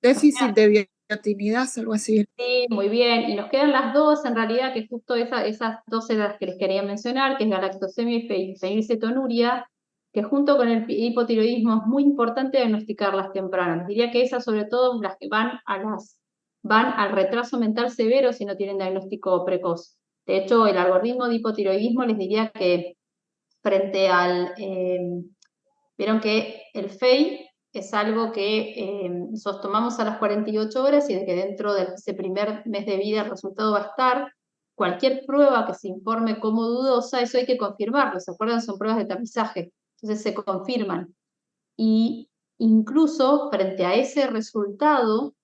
Déficit de biotinidad, algo así. Sí, muy bien. Y nos quedan las dos, en realidad, que justo esas dos eran las que les quería mencionar, que es galactosemia y fenilcetonuria, que junto con el hipotiroidismo es muy importante diagnosticarlas tempranas. Diría que esas, sobre todo, las que van al retraso mental severo si no tienen diagnóstico precoz. De hecho, el algoritmo de hipotiroidismo les diría que frente al... vieron que el FEI es algo que nosotros tomamos a las 48 horas y de que dentro de ese primer mes de vida el resultado va a estar. Cualquier prueba que se informe como dudosa, eso hay que confirmarlo. ¿Se acuerdan? Son pruebas de tamizaje. Entonces se confirman. Y incluso frente a ese resultado,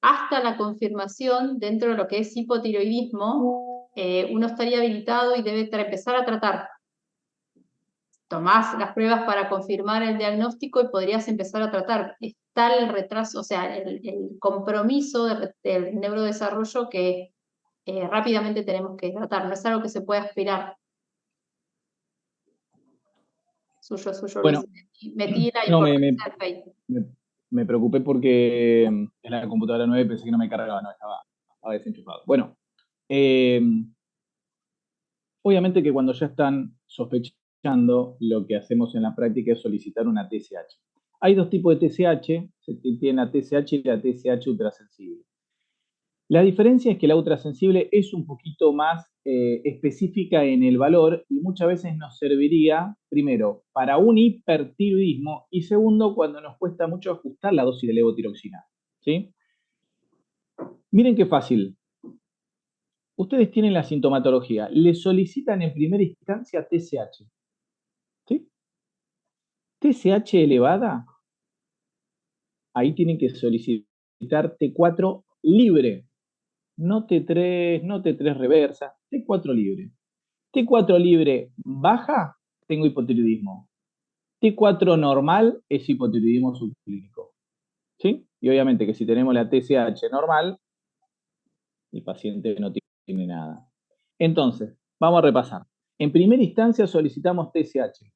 hasta la confirmación dentro de lo que es hipotiroidismo, uno estaría habilitado y debe empezar a tratar. Tomás las pruebas para confirmar el diagnóstico y podrías empezar a tratar. Está el retraso, o sea, el compromiso del neurodesarrollo que rápidamente tenemos que tratar. No es algo que se pueda aspirar. Suyo, Bueno, Luis. Metí la no, importancia del Facebook. me preocupé porque en la computadora 9 pensé que no me cargaba, no, estaba desenchufado. Bueno, obviamente que cuando ya están sospechando, lo que hacemos en la práctica es solicitar una TSH. Hay dos tipos de TSH, se tiene la TSH y la TSH ultrasensible. La diferencia es que la ultrasensible es un poquito más específica en el valor y muchas veces nos serviría, primero, para un hipertiroidismo y segundo, cuando nos cuesta mucho ajustar la dosis de levotiroxina. ¿Sí? Miren qué fácil. Ustedes tienen la sintomatología, le solicitan en primera instancia TSH. ¿Sí? TSH elevada, ahí tienen que solicitar T4 libre. No T3, no T3 reversa, T4 libre. T4 libre baja, tengo hipotiroidismo. T4 normal es hipotiroidismo subclínico. ¿Sí? Y obviamente que si tenemos la TSH normal, el paciente no tiene nada. Entonces, vamos a repasar. En primera instancia solicitamos TSH.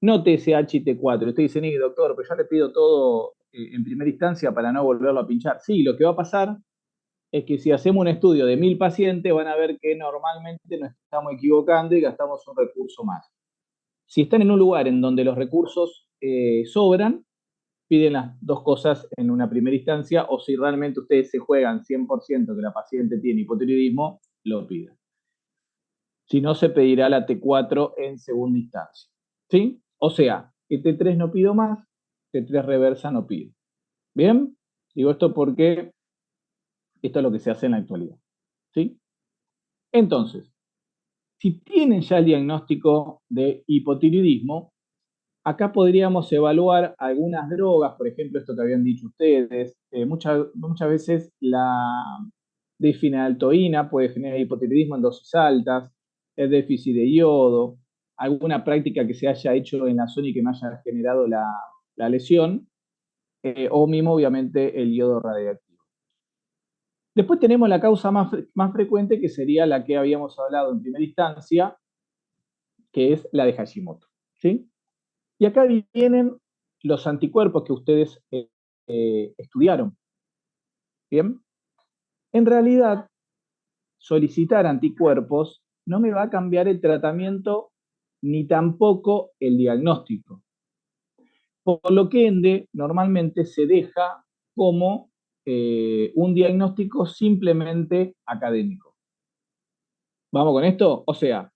No TSH y T4. Usted dice, doctor, pero yo le pido todo en primera instancia para no volverlo a pinchar. Sí, lo que va a pasar es que si hacemos un estudio de 1000 pacientes, van a ver que normalmente nos estamos equivocando y gastamos un recurso más. Si están en un lugar en donde los recursos sobran, piden las dos cosas en una primera instancia, o si realmente ustedes se juegan 100% que la paciente tiene hipotiroidismo, lo piden. Si no, se pedirá la T4 en segunda instancia. ¿Sí? O sea, que T3 no pido más, T3 reversa no pido. ¿Bien? Digo esto porque esto es lo que se hace en la actualidad, ¿sí? Entonces, si tienen ya el diagnóstico de hipotiroidismo, acá podríamos evaluar algunas drogas, por ejemplo, esto que habían dicho ustedes. Muchas veces la difenilatoína puede generar hipotiroidismo en dosis altas, el déficit de yodo, alguna práctica que se haya hecho en la zona y que me haya generado la lesión, o mismo, obviamente, el yodo radioactivo. Después tenemos la causa más frecuente, que sería la que habíamos hablado en primera instancia, que es la de Hashimoto, ¿sí? Y acá vienen los anticuerpos que ustedes estudiaron. ¿Bien? En realidad, solicitar anticuerpos no me va a cambiar el tratamiento ni tampoco el diagnóstico. Por lo que ende, normalmente se deja como un diagnóstico simplemente académico. ¿Vamos con esto? O sea,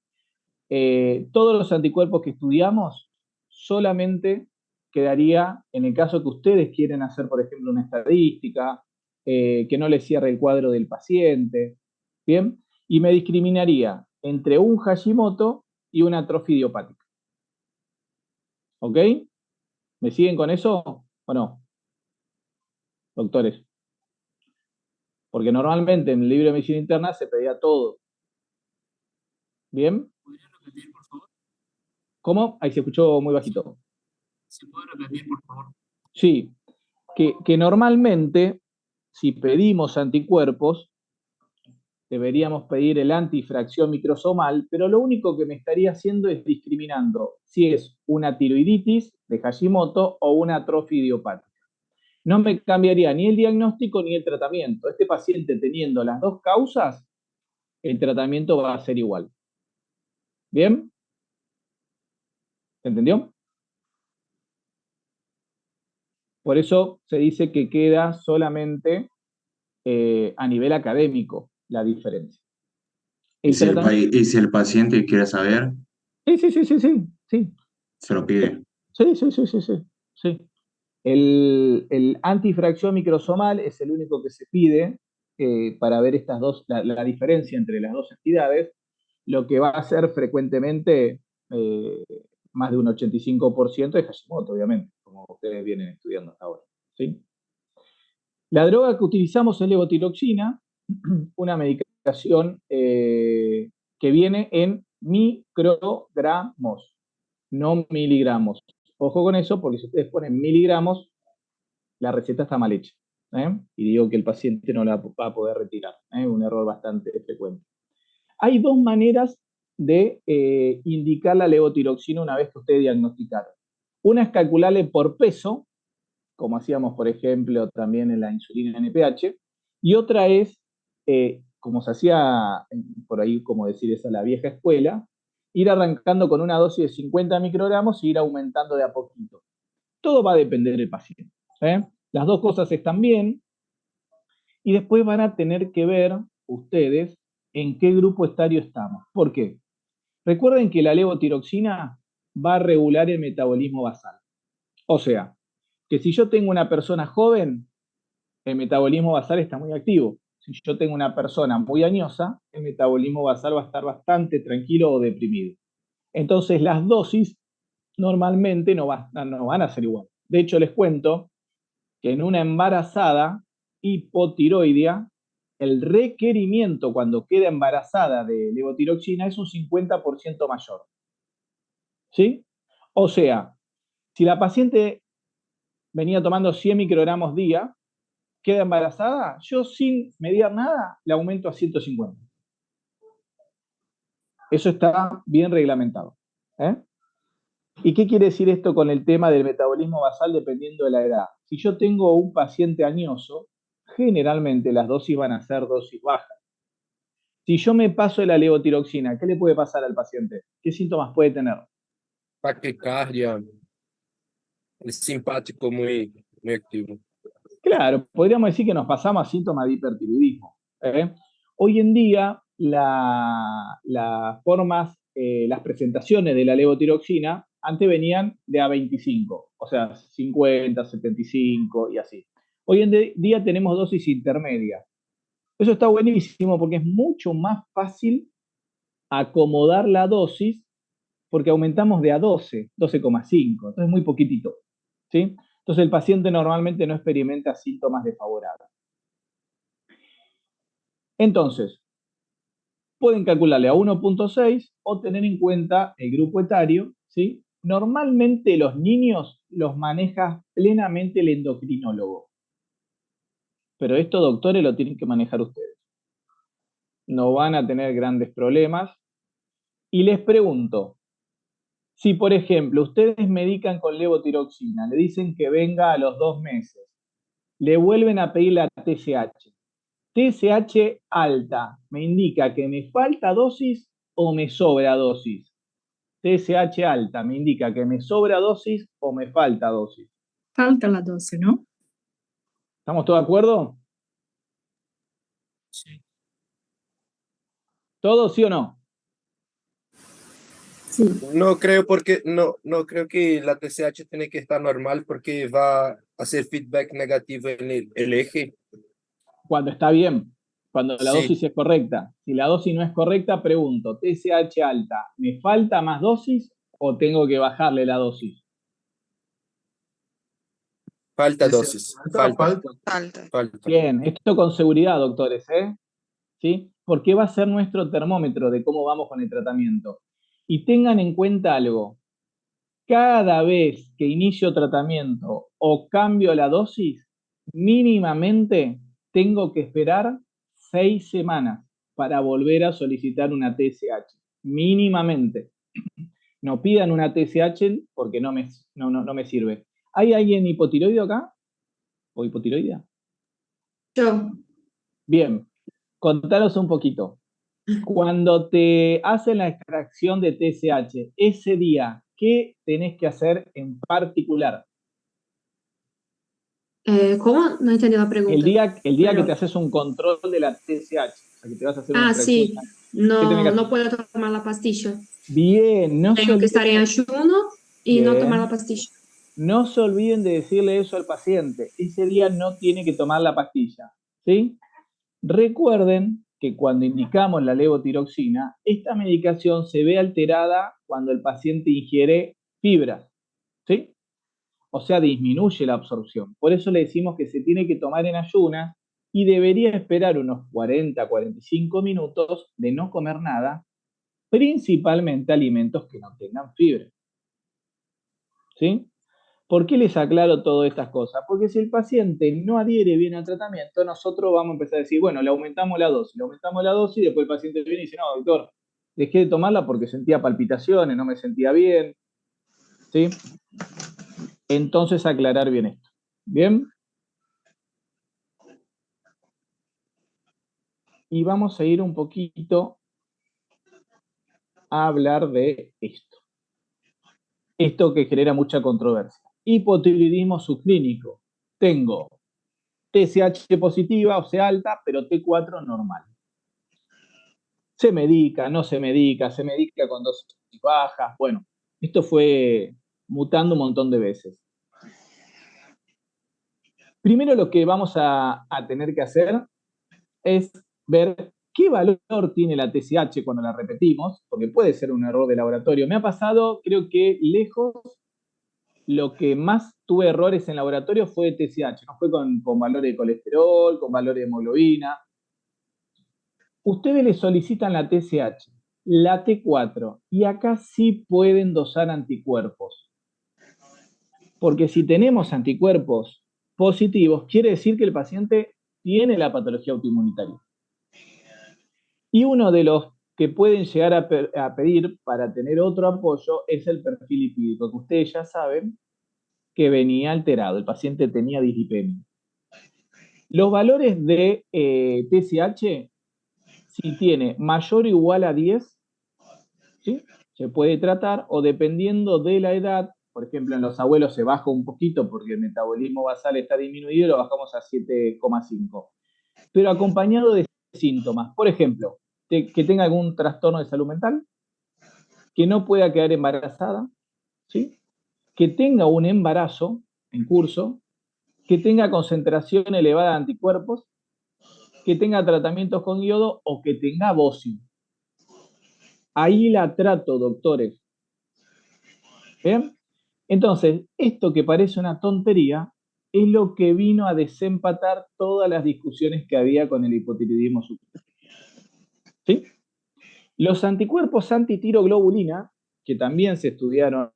todos los anticuerpos que estudiamos solamente quedaría en el caso que ustedes quieren hacer, por ejemplo, una estadística, que no les cierre el cuadro del paciente, ¿bien? Y me discriminaría entre un Hashimoto y una atrofia idiopática. ¿Ok? ¿Me siguen con eso o no? Doctores. Porque normalmente en el libro de medicina interna se pedía todo. ¿Bien? ¿Podría repetir, por favor? ¿Cómo? Ahí se escuchó muy bajito. ¿Se puede repetir, por favor? Sí, que normalmente, si pedimos anticuerpos, deberíamos pedir el antifracción microsomal, pero lo único que me estaría haciendo es discriminando si es una tiroiditis de Hashimoto o una atrofia idiopática. No me cambiaría ni el diagnóstico ni el tratamiento. Este paciente, teniendo las dos causas, el tratamiento va a ser igual. ¿Bien? ¿Se entendió? Por eso se dice que queda solamente a nivel académico la diferencia. ¿Y si el paciente quiere saber, Sí. se lo pide? Sí. El antifracción microsomal es el único que se pide para ver estas dos, la diferencia entre las dos entidades, lo que va a ser frecuentemente más de un 85% de Hashimoto, obviamente, como ustedes vienen estudiando hasta ahora, ¿sí? La droga que utilizamos es levotiroxina, una medicación que viene en microgramos, no miligramos. Ojo con eso, porque si ustedes ponen miligramos, la receta está mal hecha. Y digo que el paciente no la va a poder retirar. Un error bastante frecuente. Hay dos maneras de indicar la levotiroxina una vez que ustedes diagnosticaron. Una es calcularle por peso, como hacíamos, por ejemplo, también en la insulina NPH, y otra es, como se hacía por ahí, como decir, esa la vieja escuela, ir arrancando con una dosis de 50 microgramos e ir aumentando de a poquito. Todo va a depender del paciente. Las dos cosas están bien, y después van a tener que ver ustedes en qué grupo etario estamos. ¿Por qué? Recuerden que la levotiroxina va a regular el metabolismo basal. O sea, que si yo tengo una persona joven, el metabolismo basal está muy activo. Si yo tengo una persona muy añosa, el metabolismo basal va a estar bastante tranquilo o deprimido. Entonces las dosis normalmente no van a ser igual. De hecho, les cuento que en una embarazada hipotiroidea, el requerimiento cuando queda embarazada de levotiroxina es un 50% mayor. ¿Sí? O sea, si la paciente venía tomando 100 microgramos día, queda embarazada, yo sin mediar nada le aumento a 150. Eso está bien reglamentado. ¿Y qué quiere decir esto con el tema del metabolismo basal dependiendo de la edad? Si yo tengo un paciente añoso, generalmente las dosis van a ser dosis bajas. Si yo me paso de la levotiroxina, ¿qué le puede pasar al paciente? ¿Qué síntomas puede tener? Taquicardia, el simpático muy activo. Claro, podríamos decir que nos pasamos a síntomas de hipertiroidismo. Hoy en día, las formas, las presentaciones de la levotiroxina antes venían de A25, o sea, 50, 75 y así. Hoy en día tenemos dosis intermedias. Eso está buenísimo porque es mucho más fácil acomodar la dosis porque aumentamos de a 12, 12,5, entonces muy poquitito, ¿sí? Entonces el paciente normalmente no experimenta síntomas desfavorables. Entonces, pueden calcularle a 1,6 o tener en cuenta el grupo etario, ¿sí? Normalmente los niños los maneja plenamente el endocrinólogo. Pero esto, doctores, lo tienen que manejar ustedes. No van a tener grandes problemas. Y les pregunto, si por ejemplo ustedes medican con levotiroxina, le dicen que venga a los 2 meses, le vuelven a pedir la TSH. TSH alta, ¿me indica que me falta dosis o me sobra dosis? TSH alta, ¿me indica que me sobra dosis o me falta dosis? Falta la dosis, ¿no? ¿Estamos todos de acuerdo? Sí. ¿Todos sí o no? Sí. No creo no creo que la TSH tiene que estar normal porque va a hacer feedback negativo en el eje. Cuando está bien, cuando la Sí. dosis es correcta. Si la dosis no es correcta, pregunto, TSH alta, ¿me falta más dosis o tengo que bajarle la dosis? Falta dosis. Falta. Bien, esto con seguridad, doctores, ¿sí? Porque va a ser nuestro termómetro de cómo vamos con el tratamiento. Y tengan en cuenta algo, cada vez que inicio tratamiento o cambio la dosis, mínimamente tengo que esperar 6 semanas para volver a solicitar una TSH. Mínimamente. No pidan una TSH porque no me sirve. ¿Hay alguien hipotiroideo acá? ¿O hipotiroidea? Yo. Bien, contanos un poquito. Cuando te hacen la extracción de TSH, ese día, ¿qué tenés que hacer en particular? ¿Cómo? No entendí la pregunta. El día Pero- que te haces un control de la TSH, o sea, que te vas a hacer una extracción. Sí. ¿Qué tenés que No, hacer? no puedo tomar la pastilla. Bien, no se Tengo que estar en olviden, ayuno y no bien, tomar la pastilla. no se olviden de decirle eso al paciente. Ese día no tiene que tomar la pastilla, ¿sí? Recuerden que cuando indicamos la levotiroxina, esta medicación se ve alterada cuando el paciente ingiere fibras, ¿sí? O sea, disminuye la absorción. Por eso le decimos que se tiene que tomar en ayunas y debería esperar unos 40, 45 minutos de no comer nada, principalmente alimentos que no tengan fibra. ¿Sí? ¿Por qué les aclaro todas estas cosas? Porque si el paciente no adhiere bien al tratamiento, nosotros vamos a empezar a decir, bueno, le aumentamos la dosis, y después el paciente viene y dice, no, doctor, dejé de tomarla porque sentía palpitaciones, no me sentía bien. ¿Sí? Entonces aclarar bien esto. ¿Bien? Y vamos a ir un poquito a hablar de esto. Esto que genera mucha controversia. Hipotiroidismo subclínico. Tengo TSH positiva, o sea, alta, pero T4 normal. Se medica, no se medica con dosis bajas. Bueno, esto fue mutando un montón de veces. Primero lo que vamos a tener que hacer es ver qué valor tiene la TSH cuando la repetimos, porque puede ser un error de laboratorio. Me ha pasado, creo que lejos, lo que más tuve errores en laboratorio fue TSH, no fue con valores de colesterol, con valores de hemoglobina. Ustedes le solicitan la TSH, la T4, y acá sí pueden dosar anticuerpos. Porque si tenemos anticuerpos positivos, quiere decir que el paciente tiene la patología autoinmunitaria. Y uno de los que pueden llegar a pedir para tener otro apoyo es el perfil lipídico, que ustedes ya saben que venía alterado, el paciente tenía dislipemia. Los valores de TSH, si tiene mayor o igual a 10, ¿sí? Se puede tratar, o dependiendo de la edad, por ejemplo, en los abuelos se baja un poquito porque el metabolismo basal está disminuido y lo bajamos a 7,5. Pero acompañado de síntomas, por ejemplo, que tenga algún trastorno de salud mental, que no pueda quedar embarazada, ¿sí? Que tenga un embarazo en curso, que tenga concentración elevada de anticuerpos, que tenga tratamientos con yodo o que tenga BOSI. Ahí la trato, doctores. ¿Bien? Entonces, esto que parece una tontería es lo que vino a desempatar todas las discusiones que había con el hipotiroidismo súbito. ¿Sí? Los anticuerpos antitiroglobulina, que también se estudiaron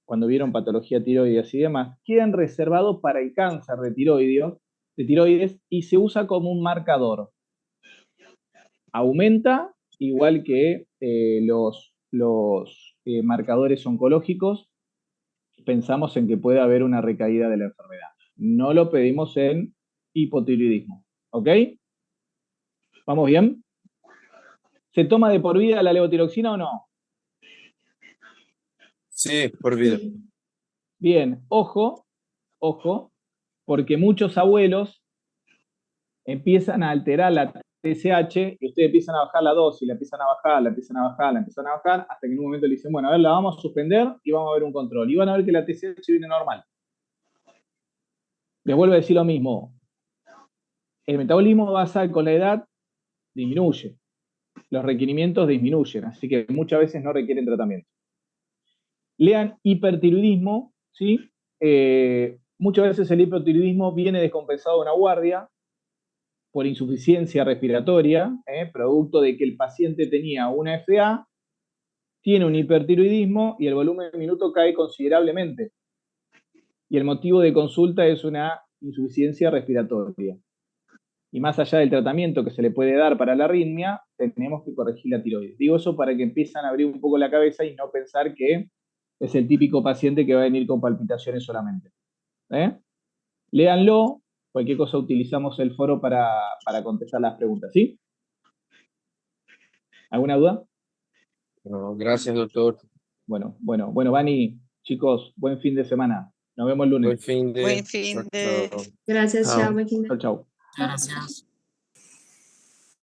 cuando vieron patología tiroides y demás, quedan reservados para el cáncer de tiroides y se usa como un marcador. Aumenta, igual que los marcadores oncológicos, pensamos en que puede haber una recaída de la enfermedad. No lo pedimos en hipotiroidismo. ¿Ok? ¿Vamos bien? ¿Se toma de por vida la levotiroxina o no? Sí, por vida. Bien, ojo, porque muchos abuelos empiezan a alterar la TSH y ustedes empiezan a bajar la dosis, la empiezan a bajar, hasta que en un momento le dicen, bueno, a ver, la vamos a suspender y vamos a ver un control. Y van a ver que la TSH viene normal. Les vuelvo a decir lo mismo. El metabolismo basal con la edad disminuye. Los requerimientos disminuyen, así que muchas veces no requieren tratamiento. Lean hipertiroidismo, ¿sí? Muchas veces el hipertiroidismo viene descompensado de una guardia por insuficiencia respiratoria, producto de que el paciente tenía una FA, tiene un hipertiroidismo y el volumen de minuto cae considerablemente. Y el motivo de consulta es una insuficiencia respiratoria. Y más allá del tratamiento que se le puede dar para la arritmia, tenemos que corregir la tiroides. Digo eso para que empiezan a abrir un poco la cabeza y no pensar que es el típico paciente que va a venir con palpitaciones solamente. Léanlo, cualquier cosa utilizamos el foro para contestar las preguntas, ¿sí? ¿Alguna duda? No, gracias, doctor. Bueno, Vani, chicos, buen fin de semana. Nos vemos el lunes. Buen fin de. Buen fin de. Gracias, chao. Chao. Gracias.